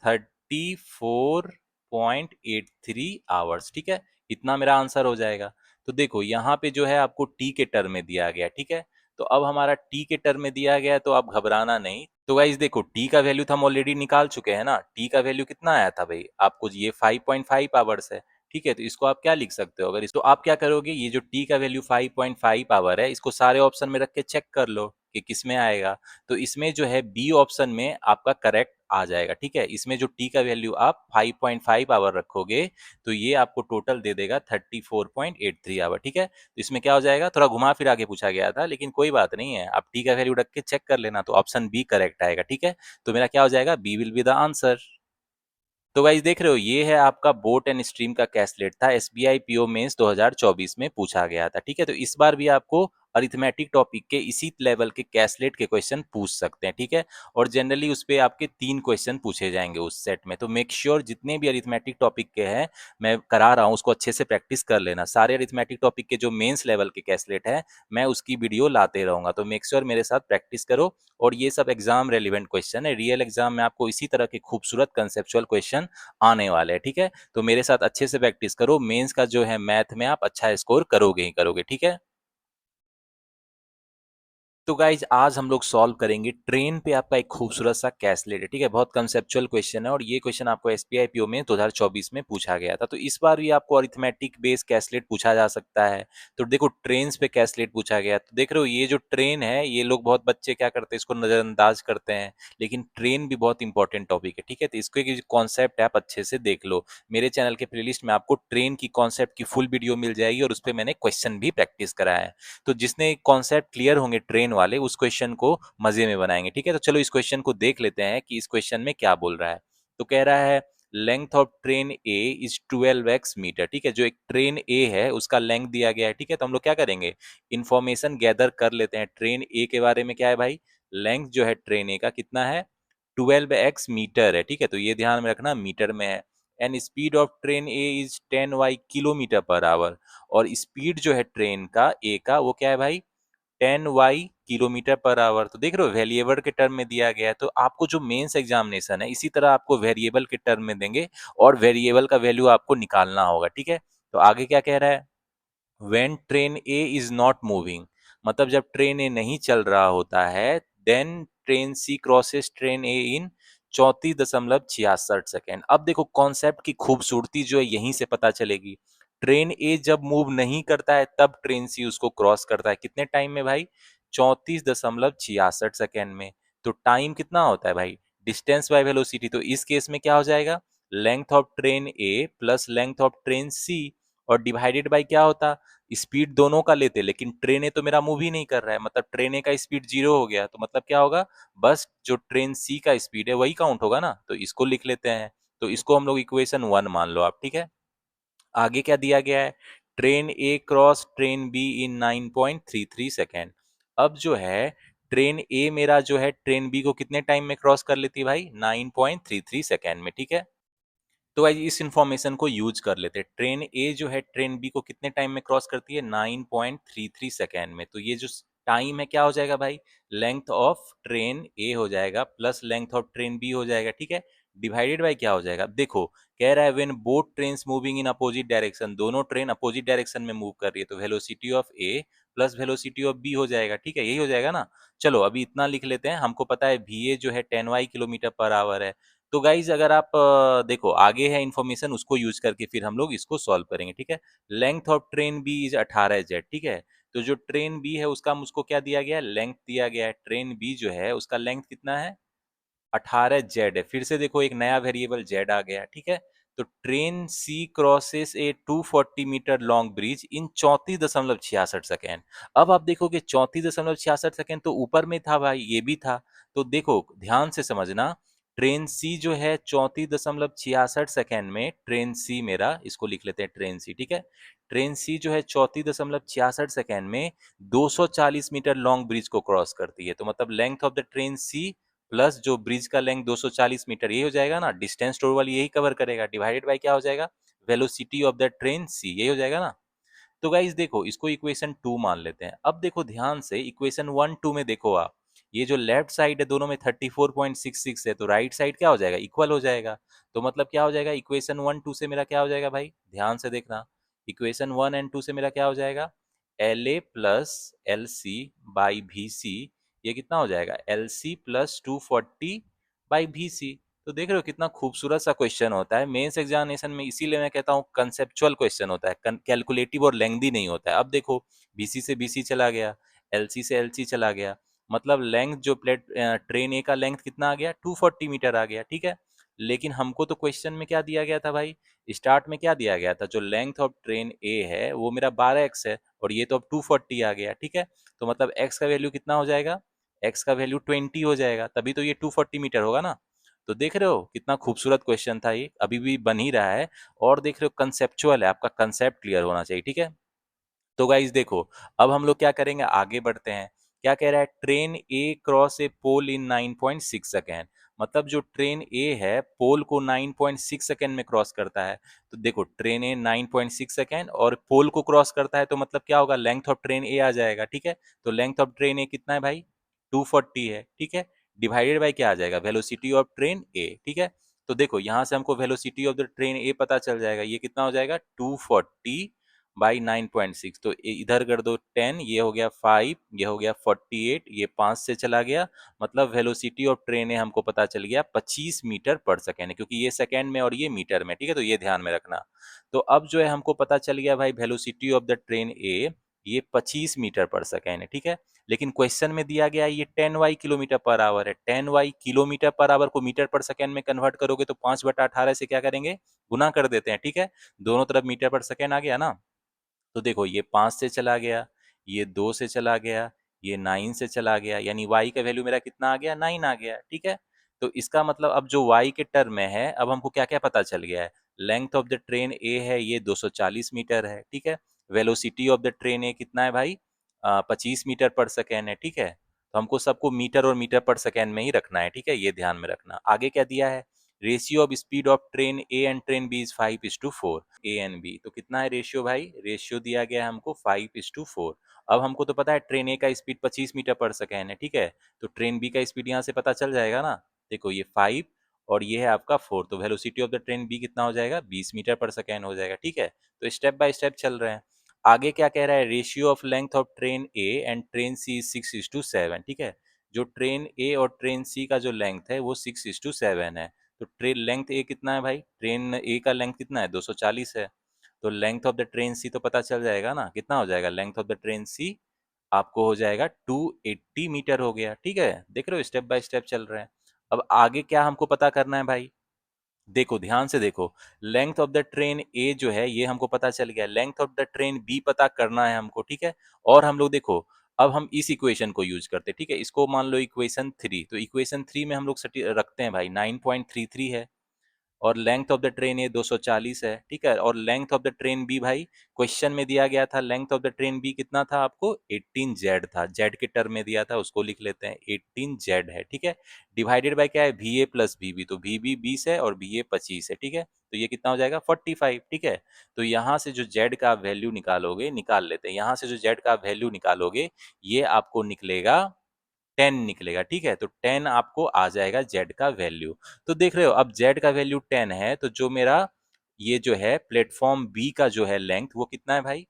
34.83 आवर्स, ठीक है। इतना मेरा आंसर हो जाएगा। तो देखो यहाँ पे जो है आपको टी के टर्म में दिया गया, ठीक है। तो अब हमारा टी के टर्म में दिया गया है, तो आप घबराना नहीं। तो गाइज देखो टी का वैल्यू तो हम ऑलरेडी निकाल चुके हैं ना, टी का वैल्यू कितना आया था भाई आपको, ये 5.5 आवर्स है, ठीक है। तो इसको आप क्या लिख सकते हो, अगर इसको आप क्या करोगे, ये जो टी का वैल्यू 5.5 आवर है, इसको सारे ऑप्शन में रख के चेक कर लो कि किस में आएगा। तो इसमें जो है बी ऑप्शन में आपका करेक्ट आ जाएगा, ठीक है। इसमें जो टी का वैल्यू आप 5.5 आवर रखोगे, तो ये आपको टोटल दे देगा 34.83 आवर, ठीक है। तो इसमें क्या हो जाएगा, थोड़ा घुमा फिरा के पूछा गया था, लेकिन कोई बात नहीं है, आप टी का वैल्यू रख के चेक कर लेना, तो ऑप्शन बी करेक्ट आएगा, ठीक है। तो मेरा क्या हो जाएगा, B will be the answer. तो गाइज देख रहे हो, ये है आपका बोट एंड स्ट्रीम का कैसलेट था, एसबीआई पीओ मेंस 2024 में पूछा गया था, ठीक है। तो इस बार भी आपको अरिथमेटिक टॉपिक के इसी लेवल के कैसलेट के क्वेश्चन पूछ सकते हैं, ठीक है। और जनरली उस पे आपके 3 क्वेश्चन पूछे जाएंगे उस सेट में। तो मेक श्योर जितने भी अरिथमेटिक टॉपिक के हैं मैं करा रहा हूँ उसको अच्छे से प्रैक्टिस कर लेना। सारे अरिथमेटिक टॉपिक के जो मेंस लेवल के कैसलेट है मैं उसकी वीडियो लाते रहूंगा, तो मेक श्योर मेरे साथ प्रैक्टिस करो। और ये सब एग्जाम रेलिवेंट क्वेश्चन है, रियल एग्जाम में आपको इसी तरह के खूबसूरत कंसेप्चुअल क्वेश्चन आने वाले हैं, ठीक है। तो मेरे साथ अच्छे से प्रैक्टिस करो, मेंस का जो है मैथ में आप अच्छा स्कोर करोगे ही करोगे, ठीक है। तो गाइज आज हम लोग सॉल्व करेंगे ट्रेन पे आपका एक खूबसूरत सा कैसलेट है, ठीक है। बहुत कंसेप्चुअल क्वेश्चन है और ये क्वेश्चन आपको एसबीआई पीओ में 2024 में पूछा गया था। तो इस बार भी आपको अरिथमेटिक बेस कैसलेट पूछा जा सकता है। तो देखो ट्रेन पे कैसलेट पूछा गया, तो देख रहे हो ये जो ट्रेन है ये लोग बहुत बच्चे क्या करते हैं इसको नजरअंदाज करते हैं, लेकिन ट्रेन भी बहुत इंपॉर्टेंट टॉपिक है, ठीक है। तो इसके जो कॉन्सेप्ट है आप अच्छे से देख लो। मेरे चैनल के प्लेलिस्ट में आपको ट्रेन की कॉन्सेप्ट की फुल वीडियो मिल जाएगी और उस पर मैंने क्वेश्चन भी प्रैक्टिस कराया है। तो जिसने कॉन्सेप्ट क्लियर होंगे ट्रेन वाले उस क्वेश्चन को मजे में बनाएंगे, ठीक है। तो चलो इस क्वेश्चन को देख लेते हैं कि इस क्वेश्चन में क्या बोल रहा है। तो कह रहा है length of train A is 12x metre, ठीक है। जो एक ट्रेन ए है उसका लेंथ दिया गया है, ठीक है। तो हम लोग क्या करेंगे, इंफॉर्मेशन गैदर कर लेते हैं ट्रेन ए के बारे में। क्या है भाई, लेंथ जो है ट्रेन ए का कितना है, 12x मीटर है, ठीक है। तो ये ध्यान में रखना मीटर में है। And speed of train A is 10y kilometre per our. और स्पीड जो है ट्रेन का ए का वो क्या है भाई, 10y किलोमीटर पर आवर। तो देख रहे हो वेरिएबल के टर्म में दिया गया है, तो आपको जो मेंस एग्जामिनेशन है इसी तरह आपको वेरिएबल के टर्म में देंगे और वेरिएबल का वैल्यू आपको निकालना होगा, ठीक है। तो आगे क्या कह रहा है, when train A is not moving, मतलब जब ट्रेन ए नहीं चल रहा होता है, then train C crosses train ए इन 34.66 सेकेंड। अब देखो कॉन्सेप्ट की खूबसूरती जो है यहीं से पता चलेगी। ट्रेन ए जब मूव नहीं करता है तब ट्रेन सी उसको क्रॉस करता है, कितने टाइम में भाई, 34.66 सेकेंड में। तो टाइम कितना होता है भाई, डिस्टेंस बाय वेलोसिटी। तो इस केस में क्या हो जाएगा, length of train A plus length of train C और डिवाइडेड बाय क्या होता, स्पीड दोनों का लेते, लेकिन ट्रेन ए तो मेरा मूव ही नहीं कर रहा है, मतलब ट्रेन ए का स्पीड 0 हो गया। तो मतलब क्या होगा, बस जो ट्रेन सी का स्पीड है वही काउंट होगा ना। तो इसको लिख लेते हैं। तो इसको हम लोग इक्वेशन 1 मान लो आप, ठीक है। आगे क्या दिया गया है, train A cross train be in 9.33 second. अब जो है ट्रेन ए मेरा जो है ट्रेन बी को कितने टाइम में क्रॉस कर लेती है भाई, 9.33 सेकेंड में, ठीक है। तो भाई इस इंफॉर्मेशन को यूज कर लेते हैं, ट्रेन ए जो है ट्रेन बी को कितने टाइम में क्रॉस करती है, 9.33 सेकेंड में। तो ये जो टाइम है क्या हो जाएगा भाई, लेंथ ऑफ ट्रेन ए हो जाएगा plus length of train B हो जाएगा, ठीक है। डिवाइडेड बाय क्या हो जाएगा, अब देखो कह रहा है when both trains moving in opposite direction, दोनों ट्रेन अपोजिट डायरेक्शन में मूव कर रही है, तो velocity of A plus velocity of B हो जाएगा, ठीक है। यही हो जाएगा ना। चलो अभी इतना लिख लेते हैं, हमको पता है वी ए जो है 10y किलोमीटर पर आवर है। तो गाइज अगर आप देखो आगे है इन्फॉर्मेशन उसको यूज करके फिर हम लोग इसको सॉल्व करेंगे, ठीक है। Length of train B is 18z, ठीक है। तो जो ट्रेन बी है उसका मुझको क्या दिया गया है, लेंथ दिया गया है। ट्रेन बी जो है उसका लेंथ कितना है, 18 जेड है। फिर से देखो एक नया वेरिएबल जेड आ गया, ठीक है। तो train C crosses a 240 metre long bridge in 34.66 second. अब आप देखोगे 34.66 सेकेंड तो ऊपर में था भाई, ये भी था। तो देखो ध्यान से समझना, ट्रेन सी जो है 34.66 सेकेंड में, ट्रेन सी मेरा इसको लिख लेते हैं ट्रेन सी, ठीक है। ट्रेन सी जो है 34.66 सेकेंड में 240 मीटर लॉन्ग ब्रिज को क्रॉस करती है। तो मतलब length of the train C plus जो ब्रिज का लेंथ 240 मीटर, यही हो जाएगा ना, डिस्टेंस टोटल यही कवर करेगा, डिवाइडेड बाय क्या हो जाएगा, velocity of the train C, यही हो जाएगा ना। तो गाइज देखो इसको इक्वेशन 2 मान लेते हैं। अब देखो ध्यान से इक्वेशन 1 2 में देखो आप, ये जो लेफ्ट साइड है दोनों में 34.66 है, तो राइट साइड क्या हो जाएगा, इक्वल हो जाएगा। तो मतलब क्या हो जाएगा, इक्वेशन 1 2 से मेरा क्या हो जाएगा भाई, ध्यान से देखना, इक्वेशन 1 एंड 2 से मेरा क्या हो जाएगा, L A plus L C by V C, ये कितना हो जाएगा, L C plus 240 by V C. तो देख रहे हो कितना खूबसूरत सा क्वेश्चन होता है मेंस एग्जामिनेशन में, इसीलिए मैं कहता हूँ कंसेप्चुअल क्वेश्चन होता है, कैलकुलेटिव और लेंथी नहीं होता है। अब देखो बीसी से बीसी चला गया, एलसी से एलसी चला गया, मतलब लेंथ जो प्लेट ट्रेन ए का लेंथ कितना आ गया, 240 मीटर आ गया, ठीक है। लेकिन हमको तो क्वेश्चन में क्या दिया गया था भाई, स्टार्ट में क्या दिया गया था, जो लेंथ ऑफ ट्रेन ए है वो मेरा 12x है और ये तो अब 240 आ गया, ठीक है। तो मतलब x का वैल्यू कितना हो जाएगा, x का वैल्यू 20 हो जाएगा, तभी तो ये 240 मीटर होगा ना। तो देख रहे हो कितना खूबसूरत क्वेश्चन था, ये अभी भी बन ही रहा है। और देख रहे हो कंसेप्चुअल है, आपका कंसेप्ट क्लियर होना चाहिए, ठीक है। तो गाइस देखो, अब हम लोग क्या करेंगे, आगे बढ़ते हैं। क्या कह रहा है, train A cross a pole in 9.6 second. मतलब जो ट्रेन ए है पोल को 9.6 सेकेंड में क्रॉस करता है। तो देखो ट्रेन ए 9.6 सेकेंड और पोल को क्रॉस करता है, तो मतलब क्या होगा, लेंथ ऑफ ट्रेन ए आ जाएगा। ठीक है, तो लेंथ ऑफ ट्रेन ए कितना है भाई, 240 है। ठीक है, डिवाइडेड बाय क्या आ जाएगा, वेलोसिटी ऑफ ट्रेन ए। ठीक है, तो देखो यहाँ से हमको velocity of the train A पता चल जाएगा, ये कितना हो जाएगा, 240 बाई 9.6। तो इधर कर दो 10, ये हो गया 5, ये हो गया 48, ये 5 से चला गया। मतलब वेलोसिटी ऑफ ट्रेन है हमको पता चल गया 25 मीटर पर सेकेंड, क्योंकि ये सेकेंड में और ये मीटर में। ठीक है, तो ये ध्यान में रखना। तो अब जो है हमको पता चल गया भाई वेलोसिटी ऑफ द ट्रेन ए, ये 25 मीटर पर सेकेंड है। ठीक है, लेकिन क्वेश्चन में दिया गया है ये 10 वाई किलोमीटर पर आवर है। 10 वाई किलोमीटर पर आवर को मीटर पर सेकेंड में कन्वर्ट करोगे तो 5/18 से क्या करेंगे, गुना कर देते हैं। ठीक है, दोनों तरफ मीटर पर सेकेंड आ गया ना। तो देखो ये 5 से चला गया, ये 2 से चला गया, ये 9 से चला गया, यानी y का वैल्यू मेरा कितना आ गया, 9 आ गया। ठीक है, तो इसका मतलब अब जो y के टर्म में है, अब हमको क्या क्या पता चल गया है। लेंथ ऑफ द ट्रेन ए है, ये 240 मीटर है। ठीक है, velocity of the train A कितना है भाई, 25 मीटर पर सेकेंड है। ठीक है, तो हमको सबको मीटर और मीटर पर सेकेंड में ही रखना है। ठीक है, ये ध्यान में रखना। आगे क्या दिया है, ratio of speed of train A and train B is 5:4। A and B, तो कितना है रेशियो भाई, रेशियो दिया गया है हमको 5:4। अब हमको तो पता है ट्रेन ए का स्पीड 25 मीटर पर सेकेंड है। ठीक है, तो ट्रेन बी का स्पीड यहाँ से पता चल जाएगा ना। देखो ये 5 और ये है आपका 4, तो velocity of the train B कितना हो जाएगा, 20 मीटर पर सेकेंड हो जाएगा। ठीक है, तो स्टेप बाय स्टेप चल रहे हैं। आगे क्या कह रहा है, ratio of length of train A and train C 6:7। ठीक है, जो ट्रेन ए और ट्रेन सी का जो लेंथ है वो 6:7 है। तो ट्रेन लेंथ ए कितना है भाई, ट्रेन ए का लेंथ कितना है, 240 है। तो length of the train C तो पता चल जाएगा ना, कितना हो जाएगा, लेंथ ऑफ द ट्रेन सी आपको हो जाएगा 280 मीटर हो गया। ठीक है, देख रहे हो स्टेप बाय स्टेप चल रहे हैं। अब आगे क्या हमको पता करना है भाई, देखो ध्यान से देखो। Length of the train A जो है ये हमको पता चल गया, length of the train B पता करना है हमको। ठीक है, और हम लोग देखो, अब हम इस इक्वेशन को यूज करते हैं। ठीक है, इसको मान लो इक्वेशन 3, तो इक्वेशन 3 में हम लोग रखते हैं भाई 9.33 है, और length of the train A 240 है। ठीक है, और length of the train B भाई क्वेश्चन में दिया गया था, length of the train B कितना था आपको, 18 जेड था। जेड के टर्म में दिया था, उसको लिख लेते हैं 18 जेड है। ठीक है, डिवाइडेड बाय क्या है, V A plus V B, तो वी बी 20 है और वी ए 25 है। ठीक है, तो ये कितना हो जाएगा, 45। ठीक है, तो यहाँ से जो जेड का वैल्यू निकालोगे, निकाल लेते हैं, यहाँ से जो जेड का वैल्यू निकालोगे ये आपको निकलेगा 10 निकलेगा। ठीक है, तो 10 आपको आ जाएगा जेड का वैल्यू। तो देख रहे हो, अब जेड का वैल्यू 10 है, तो जो मेरा ये जो है प्लेटफॉर्म बी का जो है लेंथ वो कितना है भाई,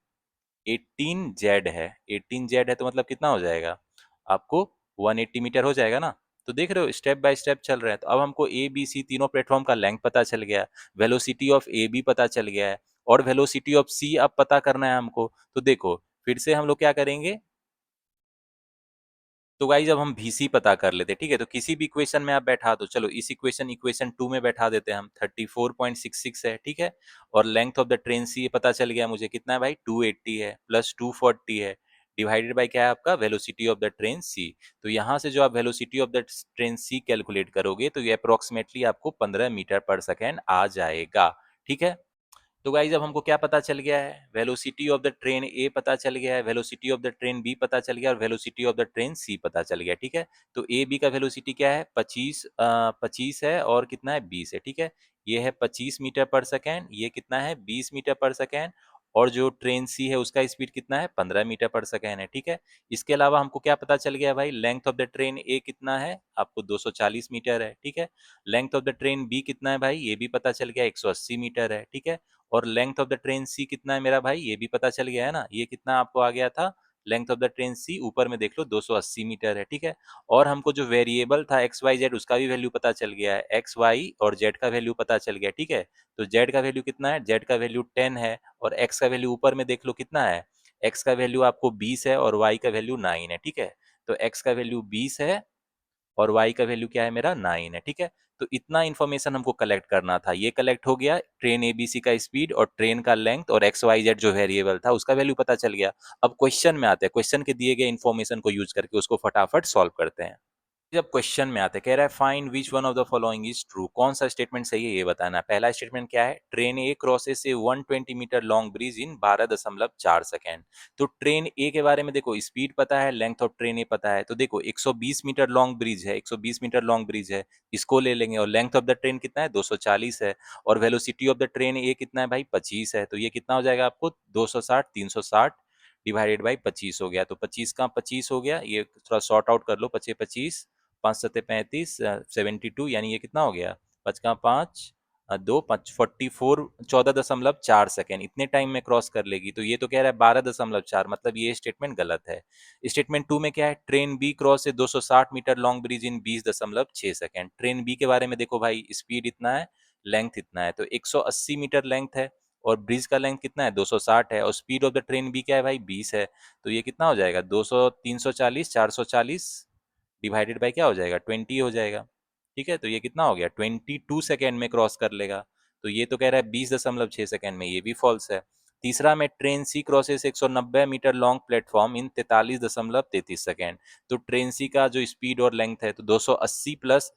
18 जेड है। 18 जेड है तो मतलब कितना हो जाएगा आपको, 180 मीटर हो जाएगा ना। तो देख रहे हो स्टेप बाय स्टेप चल रहे हैं। तो अब हमको ए बी सी तीनों प्लेटफॉर्म का लेंथ पता चल गया, वेलोसिटी ऑफ ए बी पता चल गया है, और वेलोसिटी ऑफ सी अब पता करना है हमको। तो देखो फिर से हम लोग क्या करेंगे, तो गाइज अब हम VC पता कर लेते हैं। ठीक है, तो किसी भी इक्वेशन में आप बैठा दो, चलो इस इक्वेशन 2 में बैठा देते हैं हम, 34.66 है। ठीक है, और length of the train C पता चल गया मुझे, कितना है भाई, 280 है प्लस 240 है, डिवाइडेड बाय क्या है आपका, velocity of the train C. तो यहाँ से जो आप velocity of the train C calculate करोगे तो ये अप्रोक्सीमेटली आपको 15 मीटर पर सेकेंड आ जाएगा। ठीक है, तो गाइज अब हमको क्या पता चल गया है, velocity of the train A पता चल गया है, velocity of the train B पता चल गया, और velocity of the train C पता चल गया। ठीक है, तो ए बी का वेलोसिटी क्या है, 25 है, और कितना है, 20 है। ठीक है, ये है 25 मीटर पर सेकेंड, ये कितना है, 20 मीटर पर सेकेंड, और जो ट्रेन सी है उसका स्पीड कितना है, 15 मीटर पर सेकेंड है। ठीक है, इसके अलावा हमको क्या पता चल गया भाई, length of the train A कितना है आपको, 240 मीटर है। ठीक है, length of the train B कितना है भाई, ये भी पता चल गया, 180 मीटर है। ठीक है, और लेंथ ऑफ द ट्रेन सी कितना है मेरा भाई, ये भी पता चल गया है ना, ये कितना आपको आ गया था, लेंथ ऑफ द ट्रेन सी ऊपर में देख लो 280 मीटर है। ठीक है, और हमको जो वेरिएबल था एक्स वाई जेड उसका भी वैल्यू पता चल गया है, एक्स वाई और जेड का वैल्यू पता चल गया। ठीक है, तो जेड का वैल्यू कितना है, जेड का वैल्यू 10 है, और एक्स का वैल्यू ऊपर में देख लो कितना है, एक्स का वैल्यू आपको 20 है और वाई का वैल्यू 9 है। ठीक है, तो एक्स का वैल्यू 20 है और y का वैल्यू क्या है मेरा, 9 है। ठीक है, तो इतना इन्फॉर्मेशन हमको कलेक्ट करना था, ये कलेक्ट हो गया, ट्रेन एबीसी का स्पीड और ट्रेन का लेंथ और एक्स वाई जेड जो वेरिएबल था उसका वैल्यू पता चल गया। अब क्वेश्चन में आते हैं, क्वेश्चन के दिए गए इन्फॉर्मेशन को यूज करके उसको फटाफट सॉल्व करते हैं। जब क्वेश्चन में आते कह रहा है find which one of the following is true, कौन सा स्टेटमेंट सही है ये बताना। पहला स्टेटमेंट क्या है, train A crosses a 120 metre long bridge in 12.4 second. तो ट्रेन ए के बारे में देखो स्पीड पता है, लेंथ ऑफ ट्रेन ए पता है, तो देखो 120 मीटर लॉन्ग ब्रिज है, 120 मीटर लॉन्ग ब्रिज है, इसको ले लेंगे। और लेंथ ऑफ द ट्रेन कितना है, 240 है। और velocity of the train A कितना है भाई, 25 है। तो ये कितना हो जाएगा आपको, 260, 360 डिवाइडेड बाई 25 हो गया। तो 25 का 25 हो गया, ये थोड़ा शॉर्ट आउट कर लो, 25 25, 5 सत्ते 35, 72, यानी ये कितना हो गया, 5 का 5, 2 5 44, 14.4 सेकेंड इतने टाइम में क्रॉस कर लेगी। तो ये तो कह रहा है 12.4, मतलब ये स्टेटमेंट गलत है। स्टेटमेंट टू में क्या है, ट्रेन बी क्रॉस है 260 metre long bridge in 20.6 second. Train B के बारे में देखो भाई, स्पीड इतना है, लेंथ इतना है, तो 180 मीटर लेंथ है, और ब्रिज का लेंथ कितना है, 260 है, और speed of the train B क्या है भाई, 20 है। तो ये कितना हो जाएगा, 200, 340, 440 डिवाइडेड बाय क्या हो जाएगा, 20 हो जाएगा। ठीक है, तो ये कितना हो गया, 22 सेकेंड में क्रॉस कर लेगा। तो ये तो कह रहा है 20.6 सेकेंड में, ये भी फॉल्स है। तीसरा में, train C crosses 190 metre long platform in 43.33 second. तो ट्रेन सी का जो स्पीड और लेंथ है, तो 280 प्लस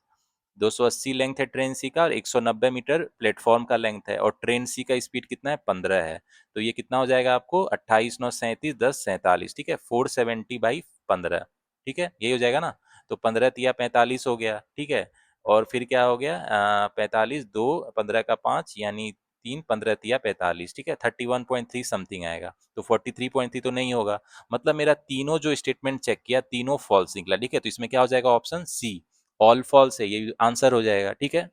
280 लेंथ है ट्रेन सी का, और 190 मीटर प्लेटफॉर्म का लेंथ है, और ट्रेन सी का स्पीड कितना है, 15 है। तो ये कितना हो जाएगा आपको, 28 9 37 10 47, ठीक है, 470/15, ठीक है, यही हो जाएगा ना। तो 15 तिया 45 हो गया, ठीक है। और फिर क्या हो गया, 45, 2, 15 का 5, यानी 3, 15 तिया 45, ठीक है, 31.3 समथिंग आएगा। तो 43.3 तो नहीं होगा। मतलब मेरा तीनों जो स्टेटमेंट चेक किया, तीनों फॉल्स निकला, ठीक है। तो इसमें क्या हो जाएगा, ऑप्शन सी, ऑल फॉल्स है, ये आंसर हो जाएगा, ठीक है।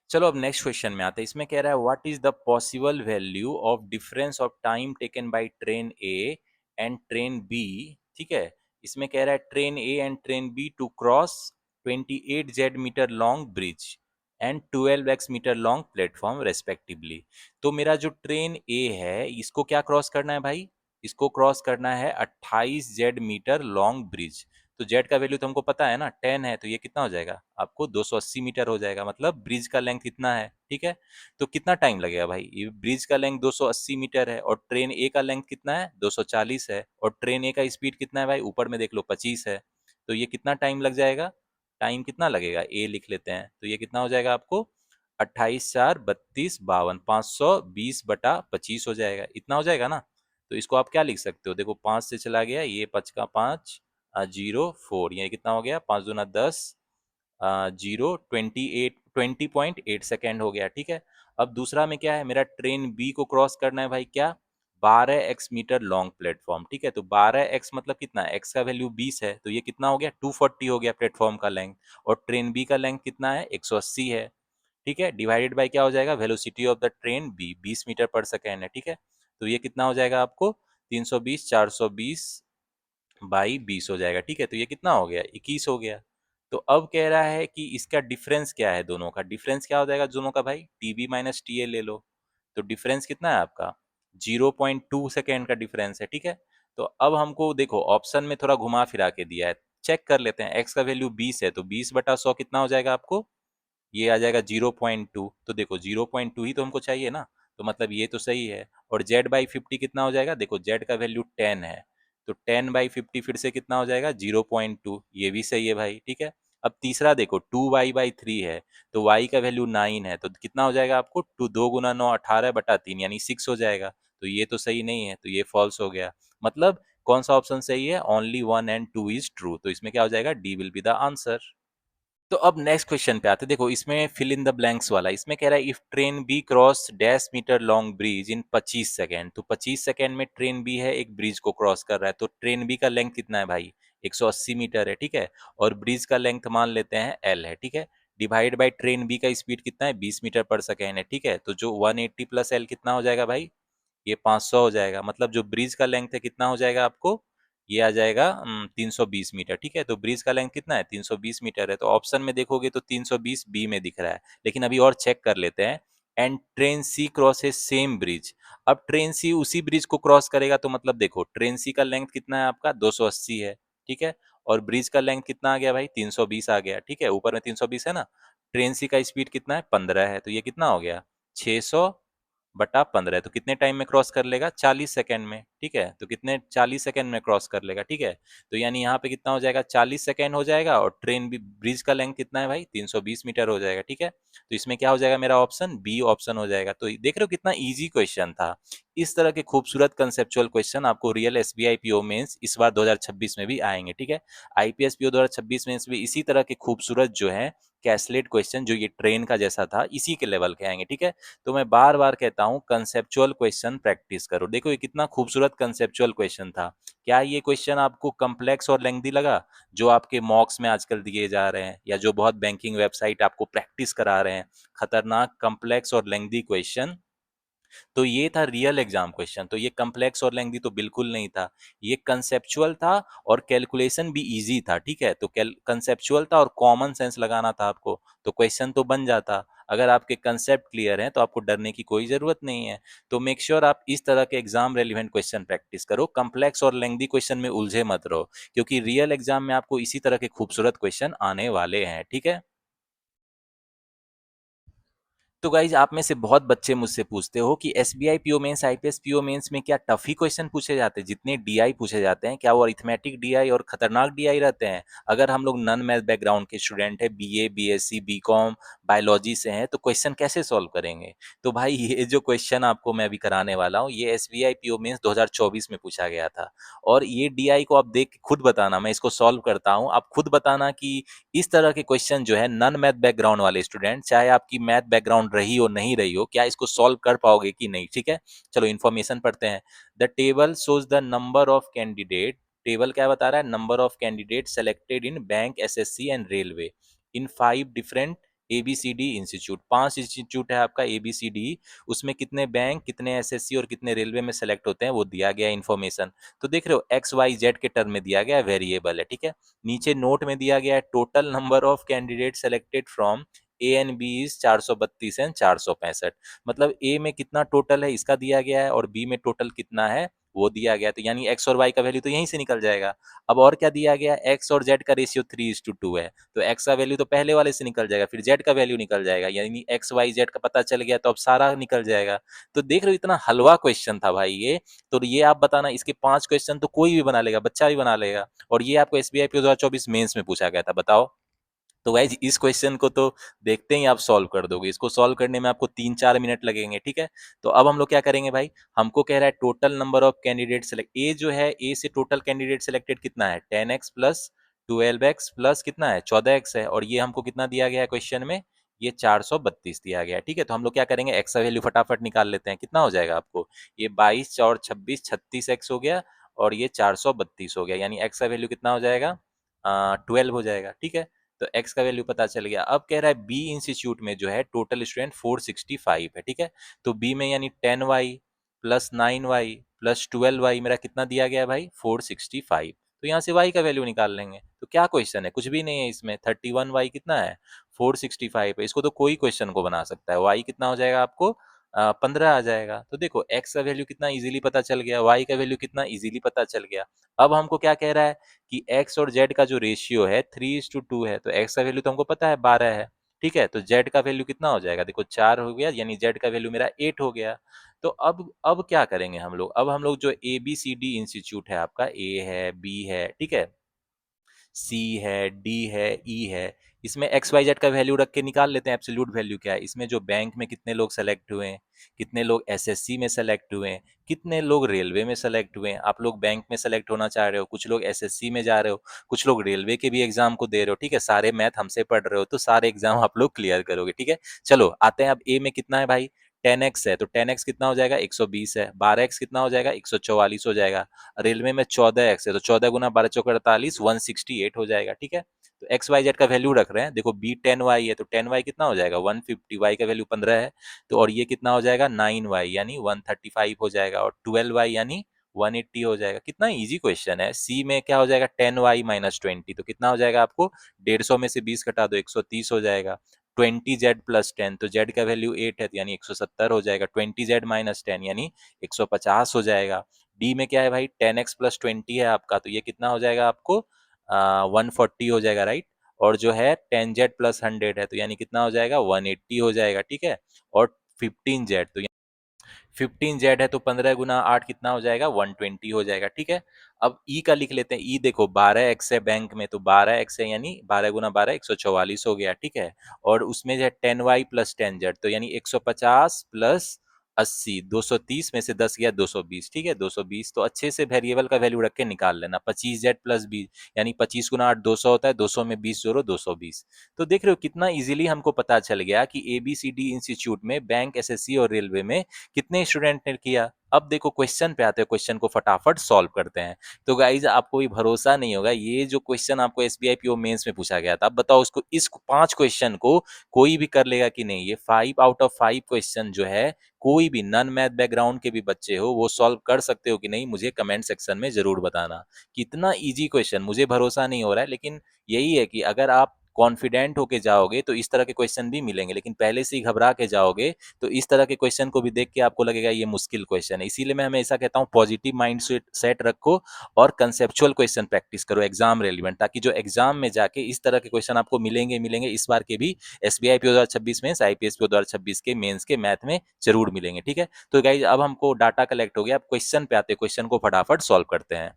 चलो अब नेक्स्ट क्वेश्चन में आते हैं। इसमें कह रहा है what is the possible value of difference of time taken by train A and train B, ठीक है। इसमें कह रहा है train A and train B to cross 28 metre long bridge and 12 metre long platform respectively. तो मेरा जो train ए है, इसको क्या क्रॉस करना है भाई, इसको क्रॉस करना है 28 मीटर लॉन्ग ब्रिज। तो जेड का वैल्यू तो हमको पता है ना, 10 है, तो ये कितना हो जाएगा आपको, 280 मीटर हो जाएगा। मतलब ब्रिज का लेंथ इतना है, ठीक है। तो कितना टाइम लगेगा भाई, ये ब्रिज का लेंथ 280 मीटर है, और ट्रेन ए का लेंथ कितना है, 240 है, और ट्रेन ए का स्पीड कितना है भाई, ऊपर में देख लो 25 है। तो ये कितना टाइम लग जाएगा, टाइम कितना लगेगा, ए लिख लेते हैं। तो ये कितना हो जाएगा आपको, 28 4 32 52, 520/25 हो जाएगा, इतना हो जाएगा ना। तो इसको आप क्या लिख सकते हो, देखो 5 से चला गया, ये 5 का 5, 0 4, ये कितना हो गया, 5 दूना 10, 20.8 सेकेंड हो गया, ठीक है। अब दूसरा में क्या है, मेरा ट्रेन बी को क्रॉस करना है भाई, क्या, 12x मीटर लॉन्ग प्लेटफॉर्म, ठीक है। तो 12x मतलब कितना, x का वैल्यू 20 है, तो ये कितना हो गया, 240 हो गया प्लेटफॉर्म का लेंथ। और ट्रेन बी का लेंथ कितना है, 180 है, ठीक है। डिवाइडेड बाय क्या हो जाएगा, velocity of the train B 20 metre per second है, ठीक है। तो ये कितना हो जाएगा आपको, 320, 420 बाई 20 हो जाएगा, ठीक है। तो ये कितना हो गया, 21 हो गया। तो अब कह रहा है कि इसका डिफरेंस क्या है, दोनों का डिफरेंस क्या हो जाएगा दोनों का भाई, टीबी माइनस टी ए ले लो। तो डिफरेंस कितना है आपका, 0.2 सेकेंड का डिफरेंस है, ठीक है। तो अब हमको देखो ऑप्शन में थोड़ा घुमा फिरा के दिया है, चेक कर लेते हैं। एक्स का वैल्यू 20 है, तो 20/100 कितना हो जाएगा आपको, ये आ जाएगा 0.2। तो देखो 0.2 ही तो हमको चाहिए ना, तो मतलब ये तो सही है। और Z/50 कितना हो जाएगा, देखो Z का वैल्यू 10 है, तो 10/50 फिर से कितना हो जाएगा, 0.2, ये भी सही है भाई, ठीक है। अब तीसरा देखो 2y/3 है, तो y का वैल्यू 9 है, तो कितना हो जाएगा आपको, 2×2 × 9 18/3, यानी 6 हो जाएगा। तो ये तो सही नहीं है, तो ये फॉल्स हो गया। मतलब कौन सा ऑप्शन सही है, ओनली 1 एंड 2 इज ट्रू। तो इसमें क्या हो जाएगा, D will be the answer. तो अब नेक्स्ट क्वेश्चन पे आते हैं। देखो इसमें फिल इन द ब्लैंक्स वाला, इसमें कह रहा है if train B cross dash metre long bridge in 25 second. तो 25 सेकेंड में ट्रेन बी है, एक ब्रिज को क्रॉस कर रहा है, तो ट्रेन बी का लेंथ कितना है भाई, 180 मीटर है, ठीक है। और ब्रिज का लेंथ मान लेते हैं एल है, ठीक है। डिवाइड बाई ट्रेन बी का स्पीड कितना है, 20 मीटर पर सेकेंड है, ठीक है। तो जो 180 प्लस एल कितना हो जाएगा भाई, ये 500 हो जाएगा। मतलब जो ब्रिज का लेंथ है कितना हो जाएगा आपको, ये आ जाएगा 320 मीटर, ठीक है। तो ब्रिज का लेंथ कितना है, 320 मीटर है। तो ऑप्शन में देखोगे तो 320 बी में दिख रहा है, लेकिन अभी और चेक कर लेते हैं। And train C crosses same bridge. अब ट्रेन सी उसी ब्रिज को क्रॉस करेगा, तो मतलब देखो ट्रेन सी का लेंथ कितना है आपका, 280 है, ठीक है। और ब्रिज का लेंथ कितना आ गया भाई, 320 आ गया, ठीक है। ऊपर में 320 है ना। ट्रेन सी का स्पीड कितना है, 15 है, तो ये कितना हो गया, 600 बटा 15, तो कितने टाइम में क्रॉस कर लेगा? 40 सेकंड में, ठीक है। तो कितने 40 सेकंड में क्रॉस कर लेगा, ठीक है। तो यानी यहाँ पे कितना हो जाएगा? 40 सेकंड हो जाएगा, और ट्रेन भी ब्रिज का लेंथ कितना है भाई? 320 मीटर हो जाएगा, ठीक है। तो इसमें क्या हो जाएगा? मेरा ऑप्शन बी ऑप्शन हो जाएगा। तो देख रहे हो कितना इजी क्वेश्चन था। इस तरह के खूबसूरत कंसेप्चुअल क्वेश्चन आपको रियल एसबीआई पीओ मेंस इस बार 2026 में भी आएंगे, ठीक है। आईपीएस पीओ 2026 में भी इसी तरह के खूबसूरत जो है कैसलेट क्वेश्चन, जो ये ट्रेन का जैसा था, इसी के लेवल के आएंगे, ठीक है। तो मैं बार बार कहता हूं कंसेप्चुअल क्वेश्चन प्रैक्टिस करो। देखो ये कितना खूबसूरत कंसेप्चुअल क्वेश्चन था। क्या ये क्वेश्चन आपको कम्प्लेक्स और लेंथी लगा, जो आपके मॉक्स में आजकल दिए जा रहे हैं, या जो बहुत बैंकिंग वेबसाइट आपको प्रैक्टिस करा रहे हैं, खतरनाक कम्प्लेक्स और लेंथी क्वेश्चन? तो ये था रियल एग्जाम क्वेश्चन। तो ये कम्प्लेक्स और लेंथी तो बिल्कुल नहीं था, ये कंसेप्चुअल था, और कैलकुलेशन भी इजी था, ठीक है। तो कंसेप्चुअल था और कॉमन सेंस लगाना था आपको, तो क्वेश्चन तो बन जाता। अगर आपके कंसेप्ट क्लियर हैं तो आपको डरने की कोई जरूरत नहीं है। तो मेक श्योर आप इस तरह के एग्जाम रेलिवेंट क्वेश्चन प्रैक्टिस करो, कम्प्लेक्स और लेंथी क्वेश्चन में उलझे मत रहो, क्योंकि रियल एग्जाम में आपको इसी तरह के खूबसूरत क्वेश्चन आने वाले हैं, ठीक है। तो गाइज आप में से बहुत बच्चे मुझसे पूछते हो कि SBI PO mains IPS PO mains में क्या टफ ही क्वेश्चन पूछे जाते हैं? जितने डीआई पूछे जाते हैं, क्या वो अरिथमेटिक डीआई और खतरनाक डीआई रहते हैं? अगर हम लोग नॉन मैथ बैकग्राउंड के स्टूडेंट है, बीए बीएससी बीकॉम बायोलॉजी से हैं, तो क्वेश्चन कैसे सॉल्व करेंगे? तो भाई ये जो क्वेश्चन आपको मैं अभी कराने वाला हूँ, ये एसबीआई पीओ मेंस 2024 में पूछा गया था। और ये डीआई को आप देख के खुद बताना, मैं इसको सॉल्व करता हूँ, आप खुद बताना कि इस तरह के क्वेश्चन जो है नॉन मैथ बैकग्राउंड वाले स्टूडेंट, चाहे आपकी मैथ बैकग्राउंड रही हो नहीं रही हो, क्या इसको सॉल्व कर पाओगे कि नहीं, ठीक है। चलो इन्फॉर्मेशन पढ़ते हैं। The table shows the number of candidate, table क्या बता रहा है? Number of candidate selected in bank SSC and railway in 5 different ABCD institute. 5 institute है आपका एबीसीडी, उसमें कितने बैंक, कितने एसएससी और कितने रेलवे में सेलेक्ट होते हैं वो दिया गया इन्फॉर्मेशन। तो देख रहे हो एक्स वाई जेड के टर्म में दिया गया, वेरिएबल है, ठीक है। नीचे नोट में दिया गया है total number of candidate selected from A and B is 432 and 465। मतलब ए में कितना टोटल है इसका दिया गया है, और बी में टोटल कितना है वो दिया गया है। तो यानी एक्स और वाई का वैल्यू तो यहीं से निकल जाएगा। अब और क्या दिया गया है? एक्स और जेड का रेशियो 3:2 है, तो एक्स का वैल्यू तो पहले वाले से निकल जाएगा, फिर जेड का वैल्यू निकल जाएगा, यानी एक्स वाई जेड का पता चल गया, तो अब सारा निकल जाएगा। तो देख रहे हो इतना हलवा क्वेश्चन था भाई ये। तो ये आप बताना, इसके 5 क्वेश्चन तो कोई भी बना लेगा, बच्चा भी बना लेगा। और ये आपको एसबीआई पी 2024 मेंस में पूछा गया था, बताओ। तो गाइज इस क्वेश्चन को तो देखते ही आप सॉल्व कर दोगे, इसको सॉल्व करने में आपको 3-4 मिनट लगेंगे, ठीक है। तो अब हम लोग क्या करेंगे भाई, हमको कह रहा है total number of candidate select, A जो है, ए से टोटल कैंडिडेट सेलेक्टेड कितना है? 10x प्लस 12x प्लस कितना है? 14x है, और ये हमको कितना दिया गया है क्वेश्चन में? ये 432 दिया गया है, ठीक है। तो हम लोग क्या करेंगे, एक्स का वैल्यू फटाफट निकाल लेते हैं, कितना हो जाएगा आपको? ये 22 और 26 36x हो गया, और ये 432 हो गया, यानी एक्स का वैल्यू कितना हो जाएगा? 12 हो जाएगा, ठीक है। तो x का वैल्यू पता चल गया। अब कह रहा है बी इंस्टीट्यूट में जो है टोटल स्टूडेंट 465 है, ठीक है। तो बी में यानी 10y plus 9y plus 12y, मेरा कितना दिया गया है भाई? 465। तो यहाँ से y का वैल्यू निकाल लेंगे। तो क्या क्वेश्चन है? कुछ भी नहीं है इसमें। 31y कितना है? 465 है। इसको तो कोई क्वेश्चन को बना सकता है। y कितना हो जाएगा आपको? 15 आ जाएगा। तो देखो x का वैल्यू कितना इजीली पता चल गया, y का वैल्यू कितना इजीली पता चल गया। अब हमको क्या कह रहा है कि x और z का जो रेशियो है 3:2 है, तो x का वैल्यू तो हमको पता है 12 है, ठीक है। तो z का वैल्यू कितना हो जाएगा? देखो 4 हो गया, यानी z का वैल्यू मेरा 8 हो गया। तो अब क्या करेंगे हम लोग? अब हम लोग जो A B C D institute है आपका, ए है, बी है, ठीक है, सी है, डी है, ई है, इसमें एक्स वाई जेड का वैल्यू रख के निकाल लेते हैं एब्सोल्यूट वैल्यू क्या है। इसमें जो बैंक में कितने लोग सेलेक्ट हुए हैं, कितने लोग एसएससी में सेलेक्ट हुए हैं, कितने लोग रेलवे में सेलेक्ट हुए हैं। आप लोग बैंक में सेलेक्ट होना चाह रहे हो, कुछ लोग एसएससी में जा रहे हो, कुछ लोग रेलवे के भी एग्जाम को दे रहे हो, ठीक है। सारे मैथ हमसे पढ़ रहे हो, तो सारे एग्जाम आप लोग क्लियर करोगे, ठीक है। चलो आते हैं, अब ए में कितना है भाई? 10x है, तो 10x कितना हो जाएगा? 120 है। 12x कितना हो जाएगा? 144 हो जाएगा। रेलवे में 14x है, तो 14 गुना 12 चौक 48, 168 हो जाएगा, ठीक है। तो एक्स वाई जेड का वैल्यू रख रहे हैं। देखो बी 10y है, तो 10y कितना हो जाएगा? 150, y का वैल्यू 15 है, तो और ये कितना हो जाएगा? 9y यानी 135 हो जाएगा, और 12y यानी 180 हो जाएगा। कितना इजी क्वेश्चन है। सी में क्या हो जाएगा? 10y माइनस 20, तो कितना हो जाएगा आपको? 150 में से 20 घटा दो, 130 हो जाएगा। 20z प्लस 10, तो z का वैल्यू 8 है, तो यानी 170 हो जाएगा। 20z माइनस 10 यानी 150 हो जाएगा। डी में क्या है भाई? 10x प्लस 20 है आपका, तो ये कितना हो जाएगा आपको? 140 हो जाएगा, राइट। और जो है 10z प्लस 100 है, तो यानी कितना हो जाएगा? 180 हो जाएगा, ठीक है। और 15z, तो 15Z है तो 15 × 8 कितना हो जाएगा, 120 हो जाएगा, ठीक है। अब ई का लिख लेते हैं। ई देखो 12x है बैंक में, तो 12x है यानी 12 × 12 144 हो गया, ठीक है। और उसमें जो है 10y प्लस 10z, तो यानी 150 प्लस 80, 230 में से 10 गया 220, ठीक है। 220 तो अच्छे से वेरिएबल का वैल्यू रख के निकाल लेना। 25z प्लस 20 यानी 25 × 8 200 होता है, 200 में 20 जोड़ो 220। तो देख रहे हो कितना इजीली हमको पता चल गया कि ABCD इंस्टीट्यूट में बैंक, SSC और रेलवे में कितने स्टूडेंट ने किया। अब देखो क्वेश्चन पे आते हैं, क्वेश्चन को फटाफट सॉल्व करते हैं। तो गाइज आपको भी भरोसा नहीं होगा, ये जो क्वेश्चन आपको SBI PO मेंस में पूछा गया था, अब बताओ उसको, इस 5 क्वेश्चन को कोई भी कर लेगा कि नहीं। ये 5 आउट ऑफ 5 क्वेश्चन जो है, कोई भी नॉन मैथ बैकग्राउंड के भी बच्चे हो वो सॉल्व कर सकते हो कि नहीं, मुझे कमेंट सेक्शन में जरूर बताना। कितना इजी क्वेश्चन, मुझे भरोसा नहीं हो रहा है, लेकिन यही है कि अगर आप कॉन्फिडेंट होके जाओगे तो इस तरह के क्वेश्चन भी मिलेंगे, लेकिन पहले से ही घबरा के जाओगे तो इस तरह के क्वेश्चन को भी देख के आपको लगेगा ये मुश्किल क्वेश्चन है। इसीलिए मैं हमेशा कहता हूँ पॉजिटिव माइंड सेट रखो और कंसेप्चुअल क्वेश्चन प्रैक्टिस करो एग्जाम रेलिवेंट, ताकि जो एग्जाम में जाके इस तरह के क्वेश्चन आपको मिलेंगे मिलेंगे इस बार के भी SBI PO 2026 में, IPS PO 2026 के मेंस के मैथ में जरूर मिलेंगे, ठीक है। तो गाइज अब हमको डाटा कलेक्ट हो गया, अब क्वेश्चन पे आते हैं, क्वेश्चन को फटाफट सॉल्व करते हैं।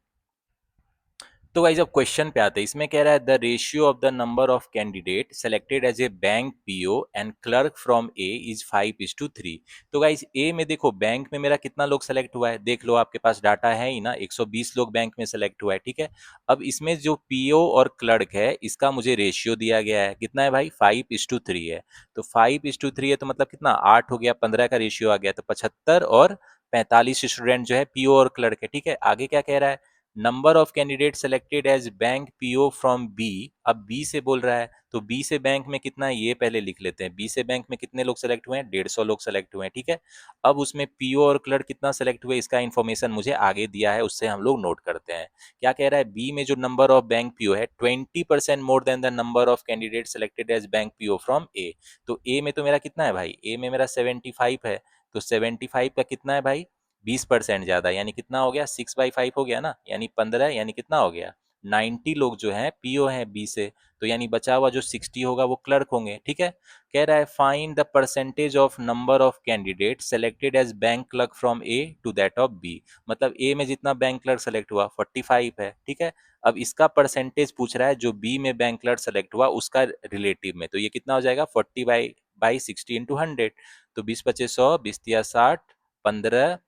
तो गाइस अब क्वेश्चन पे आते हैं। इसमें कह रहा है the ratio of the number of candidate selected as a bank PO and clerk from A is 5:3। तो गाइस ए में देखो बैंक में मेरा कितना लोग सेलेक्ट हुआ है, देख लो आपके पास डाटा है ही ना, 120 लोग बैंक में सेलेक्ट हुआ है, ठीक है। अब इसमें जो PO और क्लर्क है इसका मुझे रेशियो दिया गया है, कितना है भाई, 5:3 है। तो 5:3 है तो मतलब कितना, 8 हो गया, 15 का रेशियो आ गया, तो 75 और 45 स्टूडेंट जो है PO और क्लर्क है, ठीक है। आगे क्या कह रहा है, number of candidate selected as bank PO from B. अब बी से बोल रहा है तो बी से बैंक में कितना है ये पहले लिख लेते हैं। बी से बैंक में कितने लोग सेलेक्ट हुए हैं, 150 लोग सेलेक्ट हुए हैं, ठीक है। अब उसमें PO और क्लर्क कितना सेलेक्ट हुए इसका इन्फॉर्मेशन मुझे आगे दिया है, उससे हम लोग नोट करते हैं। क्या कह रहा है, बी में जो नंबर ऑफ बैंक PO है 20% more than the number of candidate selected as bank PO from A. तो ए में तो मेरा कितना है भाई, ए में मेरा 75 है, तो 75 का कितना है भाई, 20% ज्यादा, यानी कितना हो गया, 6/5 हो गया ना, यानी 15, यानी कितना हो गया, 90 लोग जो हैं PO हैं बी से। तो यानी बचा हुआ जो 60 होगा वो क्लर्क होंगे, ठीक है। कह रहा है find the percentage of number of candidate selected as bank clerk from A to that of B. मतलब ए में जितना बैंक क्लर्क सेलेक्ट हुआ 45 है, ठीक है। अब इसका परसेंटेज पूछ रहा है जो बी में बैंक क्लर्क सेलेक्ट हुआ उसका रिलेटिव में, तो ये कितना हो जाएगा, 40/60 × 100। तो 20 × 5 = 100, 20 × 60, 15,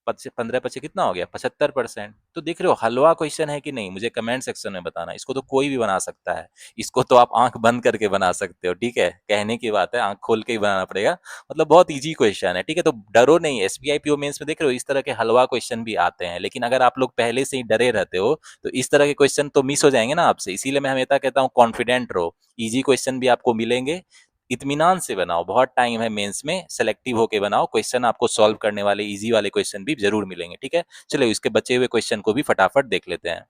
15 × 5 कितना हो गया, 75%। तो देख रहे हो हलवा क्वेश्चन है कि नहीं, मुझे कमेंट सेक्शन में बताना। इसको तो कोई भी बना सकता है, इसको तो आप आंख बंद करके बना सकते हो, ठीक है। कहने की बात है, आंख खोल के ही बनाना पड़ेगा। मतलब बहुत इजी क्वेश्चन है, ठीक है। तो डरो नहीं, SBI PO मेंस में देख रहे हो इस तरह के हलवा क्वेश्चन भी आते हैं, लेकिन अगर आप लोग पहले से ही डरे रहते हो तो इस तरह के क्वेश्चन तो मिस हो जाएंगे ना आपसे। इसीलिए मैं हमेशा कहता हूँ कॉन्फिडेंट रहो, इजी क्वेश्चन भी आपको मिलेंगे। इत्मीनान से बनाओ, बहुत टाइम है मेंस में, सेलेक्टिव होके बनाओ, क्वेश्चन आपको सॉल्व करने वाले इजी वाले क्वेश्चन भी जरूर मिलेंगे, ठीक है। चलो इसके बचे हुए क्वेश्चन को भी फटाफट देख लेते हैं।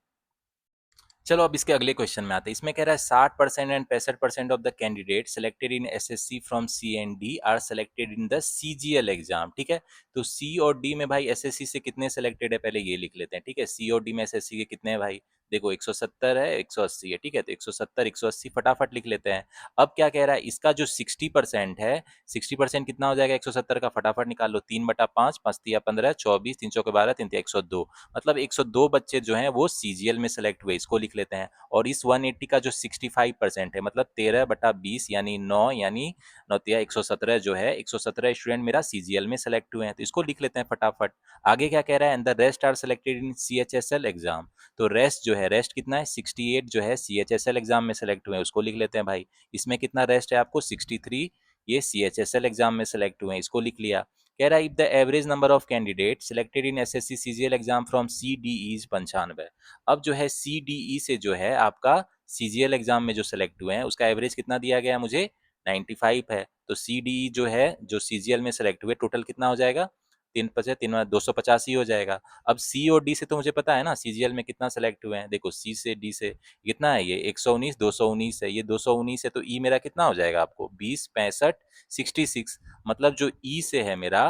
चलो अब इसके अगले क्वेश्चन में आते हैं। इसमें कह रहा है 60% and 65% of the candidate selected in SSC from C and D are selected in the CGL exam, ठीक है। तो C और D में भाई SSC से कितने सेलेक्टेड है पहले ये लिख लेते हैं, ठीक है। C और D में SSC के कितने हैं भाई, देखो 170 है, 180 है, ठीक है। तो 170 180 फटाफट लिख लेते हैं। अब क्या कह रहा है, इसका जो 60% है, 60% कितना हो जाएगा 170 का, फटाफट निकाल लो, 3/5, 5×3 = 15, 24, 3 × 12, 3×3 = 102। मतलब 102 बच्चे जो हैं वो CGL में सेलेक्ट हुए, इसको लिख लेते हैं। और इस 180 का जो 65% है, मतलब 13/20 यानी 9, यानी 9×3 = 117 जो है, 117 स्टूडेंट मेरा CGL में सेलेक्ट हुए हैं, तो इसको लिख लेते हैं फटाफट। आगे क्या कह रहा है, and the rest are selected in CHSL exam. तो रेस्ट जो है, रेस्ट कितना है, 68 जो है CHSL एग्जाम में सेलेक्ट हुए हैं, उसको लिख लेते हैं भाई। इसमें कितना रेस्ट है आपको, 63, ये CHSL एग्जाम में सेलेक्ट हुए हैं, इसको लिख लिया। कह रहा है if the average number of candidate selected in SSC CGL exam from CDE is 95। अब जो है CDE से जो है आपका CGL एग्जाम में जो सेलेक्ट हुए हैं उसका एवरेज कितना दिया गया है मुझे, 95 है। तो CDE जो है, जो CGL में सेलेक्ट हुए, टोटल कितना हो जाएगा, 285 हो जाएगा। अब C और D से तो मुझे पता है ना CGL में कितना सेलेक्ट हुए हैं, देखो C से D से कितना है, ये 119, 219 है, ये 219 है, तो E मेरा कितना हो जाएगा आपको, 20, 65, 66। मतलब जो E से है मेरा,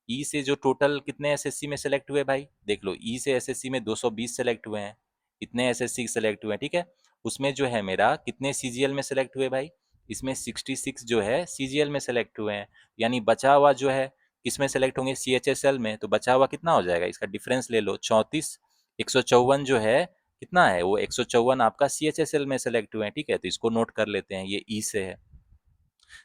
E से जो टोटल कितने SSC में सेलेक्ट हुए भाई, देख लो E से SSC में 220 सेलेक्ट हुए हैं, इतने SSC सेलेक्ट हुए हैं, ठीक है। उसमें जो है मेरा कितने CGL में सेलेक्ट हुए भाई, इसमें 66 जो है CGL में सेलेक्ट हुए हैं, यानी बचा हुआ जो है किसमें सेलेक्ट होंगे, CHSL में, तो बचा हुआ कितना हो जाएगा, इसका डिफरेंस ले लो 34, 154 जो है कितना है, वो 154 आपका CHSL में सेलेक्ट हुए हैं, ठीक है, तो इसको नोट कर लेते हैं, ये ई से है।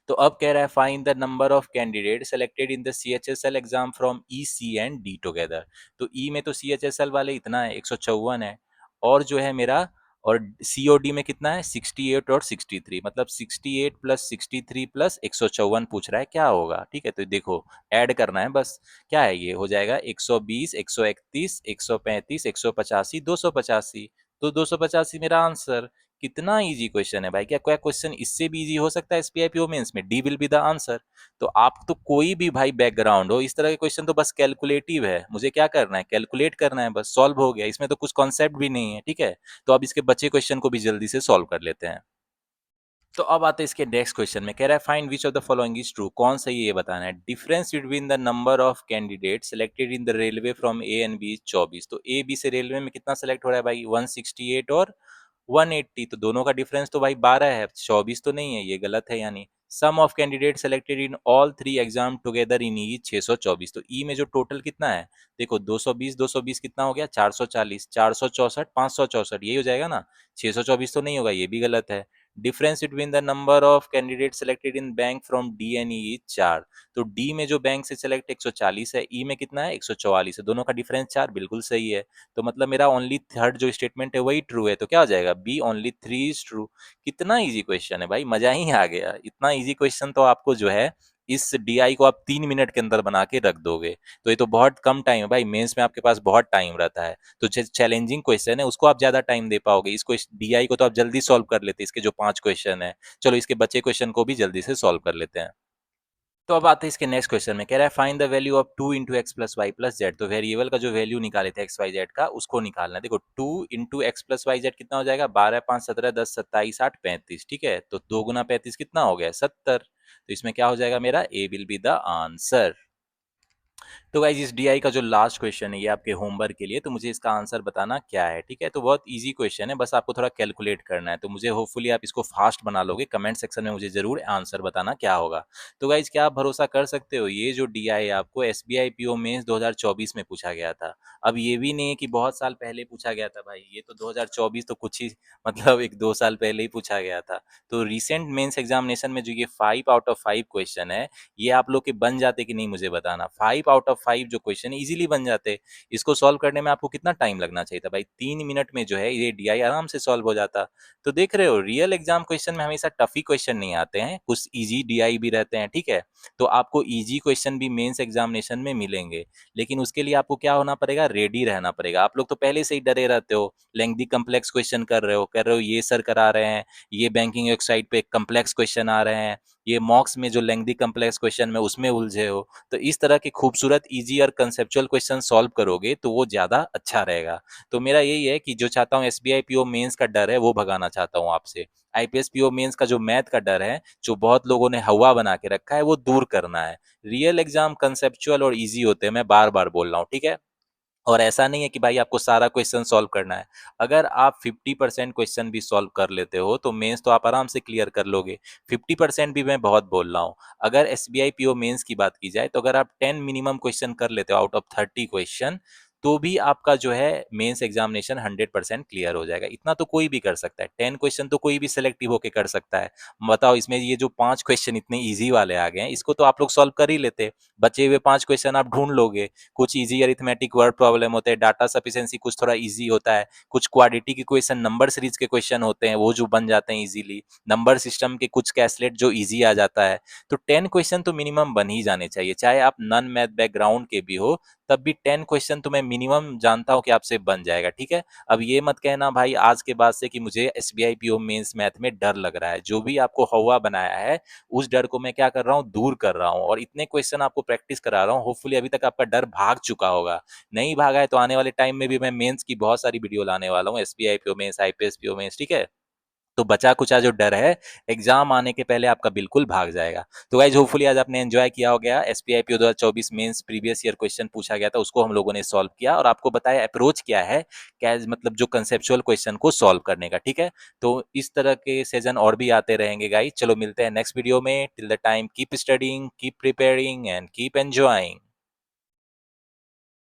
तो अब कह रहा है find the number of candidate selected in the CHSL exam from E, C and D together. तो ई में तो CHSL वाले इतना है 154 है, और जो है मेरा, और COD में कितना है 68 और 63, मतलब 68 प्लस 63 प्लस 154 पूछ रहा है क्या होगा, ठीक है, तो देखो ऐड करना है बस, क्या है ये हो जाएगा 120, 131, 135, 185, 285, तो 285 मेरा आंसर। कितना इजी क्वेश्चन है भाई, क्या कोई क्वेश्चन इससे भी इजी हो सकता है एसबीआई पीओ मेंस में, D will be the answer. तो आप तो कोई भी भाई बैकग्राउंड हो, इस तरह के क्वेश्चन तो बस कैलकुलेटिव है, मुझे क्या करना है, कैलकुलेट करना है, बस सॉल्व हो गया, इसमें तो कुछ कॉन्सेप्ट भी नहीं है, ठीक है। तो अब इसके बचे क्वेश्चन को भी जल्दी से सॉल्व कर लेते हैं। तो अब आते हैं इसके नेक्स्ट क्वेश्चन में, कह रहा है find which of the following is true, कौन सही है ये बताना है। Difference between the number of candidate selected in the railway from A and B 24, तो ए बी से रेलवे में कितना सेलेक्ट हो रहा है भाई, 168 और 180, तो दोनों का डिफरेंस तो भाई 12 है, 24 तो नहीं है, ये गलत है यानी। Sum of candidate selected in all three exam together in E 624, तो ई में जो टोटल कितना है, देखो 220 220 कितना हो गया 440, 464 564, यही हो जाएगा ना, 624 तो नहीं होगा, ये भी गलत है। Difference between the number of candidate selected in bank from D and E 4, तो डी में जो बैंक से सेलेक्ट 140 है, ई में कितना है 144 है, दोनों का डिफरेंस 4, बिल्कुल सही है। तो मतलब मेरा ओनली थर्ड जो स्टेटमेंट है वही ट्रू है, तो क्या हो जाएगा बी ओनली 3 इज ट्रू। कितना इजी क्वेश्चन है भाई, मजा ही आ गया, इतना इजी क्वेश्चन तो आपको जो है इस डीआई को आप 3 मिनट के अंदर बना के रख दोगे, तो ये तो बहुत कम टाइम है भाई, मेंस में आपके पास बहुत टाइम रहता है, तो जो चैलेंजिंग क्वेश्चन है उसको आप ज्यादा टाइम दे पाओगे, इसको डीआई को तो आप जल्दी सॉल्व कर लेते, इसके जो 5 क्वेश्चन है। चलो इसके बचे क्वेश्चन को भी जल्दी से सॉल्व कर लेते हैं। तो अब आते हैं इसके नेक्स्ट क्वेश्चन में, कह रहा है find the value of 2 into X plus Y plus Z, तो वेरिएबल का जो वैल्यू निकाले थे एक्स वाई जेड का उसको निकालना है। देखो 2 into X plus Y Z कितना हो जाएगा, 12 5 17 10 27 8 35, ठीक है, तो 2 गुना 35 कितना हो गया 70, तो इसमें क्या हो जाएगा मेरा, ए विल बी द आंसर। तो गाइज इस डीआई का जो लास्ट क्वेश्चन है ये आपके होमवर्क के लिए, तो मुझे इसका आंसर बताना क्या है, ठीक है, तो बहुत इजी क्वेश्चन है, बस आपको थोड़ा कैलकुलेट करना है, तो मुझे होपफुली आप इसको फास्ट बना लोगे, कमेंट सेक्शन में मुझे जरूर आंसर बताना क्या होगा। तो गाइज क्या आप भरोसा कर सकते हो, ये जो डीआई है आपको एसबीआई पीओ मेंस 2024 में पूछा गया था। अब ये भी नहीं है कि बहुत साल पहले पूछा गया था भाई, ये तो 2024 तो कुछ ही मतलब 1 2 साल पहले ही पूछा गया था। तो रिसेंट मेंस एग्जामिनेशन में जो ये 5 आउट ऑफ 5 क्वेश्चन है, ये आप लोग के बन जाते कि नहीं मुझे बताना, 5 आउट ऑफ 5 जो क्वेश्चन इजीली बन जाते। इसको सॉल्व करने में आपको कितना टाइम लगना चाहिए था भाई, 3 मिनट में जो है ये डीआई आराम से सॉल्व हो जाता। तो देख रहे हो रियल एग्जाम क्वेश्चन में हमेशा टफ ही क्वेश्चन नहीं आते हैं, कुछ इजी डीआई भी रहते हैं, ठीक है। तो आपको इजी क्वेश्चन भी मेंस एग्जामिनेशन में मिलेंगे, लेकिन उसके लिए आपको क्या होना पड़ेगा, रेडी रहना पड़ेगा। आप लोग तो पहले से ही डरे रहते हो, लेंथी कम्प्लेक्स क्वेश्चन कर रहे हो, ये सर करा रहे हैं, ये बैंकिंग वेबसाइट पे कम्प्लेक्स क्वेश्चन आ रहे हैं, ये मॉक्स में जो लेंथी कम्प्लेक्स क्वेश्चन में उसमें उलझे हो। तो इस तरह के खूबसूरत इजी और कंसेप्चुअल क्वेश्चन सॉल्व करोगे तो वो ज्यादा अच्छा रहेगा। तो मेरा यही है कि जो चाहता हूँ एसबीआई पीओ मेंस का डर है वो भगाना चाहता हूँ आपसे, आईपीएस पीओ मेंस का जो मैथ का डर है, जो बहुत लोगों ने हवा बना के रखा है, वो दूर करना है। रियल एग्जाम कंसेप्चुअल और इजी होते हैं, मैं बार बार बोल रहा हूँ, ठीक है। और ऐसा नहीं है कि भाई आपको सारा क्वेश्चन सॉल्व करना है, अगर आप 50% क्वेश्चन भी सॉल्व कर लेते हो तो मेंस तो आप आराम से क्लियर कर लोगे। 50% भी मैं बहुत बोल रहा हूँ, अगर S B I PO mains की बात की जाए तो अगर आप 10 मिनिमम क्वेश्चन कर लेते हो आउट ऑफ 30 क्वेश्चन, तो भी आपका जो है मेंस एग्जामिनेशन 100% क्लियर हो जाएगा। इतना तो कोई भी कर सकता है, 10 क्वेश्चन तो कोई भी सिलेक्टिव होके कर सकता है। बताओ इसमें ये जो 5 क्वेश्चन इतने ईजी वाले आ गए हैं, इसको तो आप लोग सॉल्व कर ही लेते, बचे हुए 5 क्वेश्चन आप ढूंढ लोगे। कुछ इजी अरिथमेटिक वर्ड प्रॉब्लम होते हैं, डाटा सफिशिएंसी कुछ थोड़ा इजी होता है, कुछ क्वाड्रेटिक के क्वेश्चन नंबर सीरीज के क्वेश्चन होते हैं वो जो बन जाते हैं इजीली, नंबर सिस्टम के कुछ कैसलेट जो इजी आ जाता है। तो 10 क्वेश्चन तो मिनिमम बन ही जाने चाहिए, चाहे आप नॉन मैथ बैकग्राउंड के भी हो, तब भी 10 क्वेश्चन तो मैं मिनिमम जानता हूँ कि आपसे बन जाएगा, ठीक है। अब ये मत कहना भाई आज के बाद से कि मुझे S B I PO mains math में डर लग रहा है, जो भी आपको हवा बनाया है उस डर को मैं क्या कर रहा हूँ, दूर कर रहा हूँ, और इतने क्वेश्चन आपको प्रैक्टिस करा रहा हूँ, होपफुली अभी तक आपका डर भाग चुका होगा। नहीं भागा है तो आने वाले टाइम में भी मैं मेंस की बहुत सारी वीडियो लाने वाला हूँ, SBI PO mains, IPS PO mains, ठीक है। तो बचा-कुचा जो डर है, एग्ज़ाम आने के पहले आपका बिल्कुल भाग जाएगा। तो गाइज़ होपफुली आज आपने एन्जॉय किया होगा। SBI PO 2024 mains previous year question पूछा गया था, उसको हम लोगों ने सॉल्व किया और आपको बताया अप्रोच क्या है, कैज़ मतलब जो कंसेप्चुअल क्वेश्चन को सॉल्व करने का, ठीक है? तो इस तरह के सेशन और भी आते रहेंगे गाइज़। चलो मिलते हैं नेक्स्ट वीडियो में। Till the time keep studying, keep preparing and keep enjoying.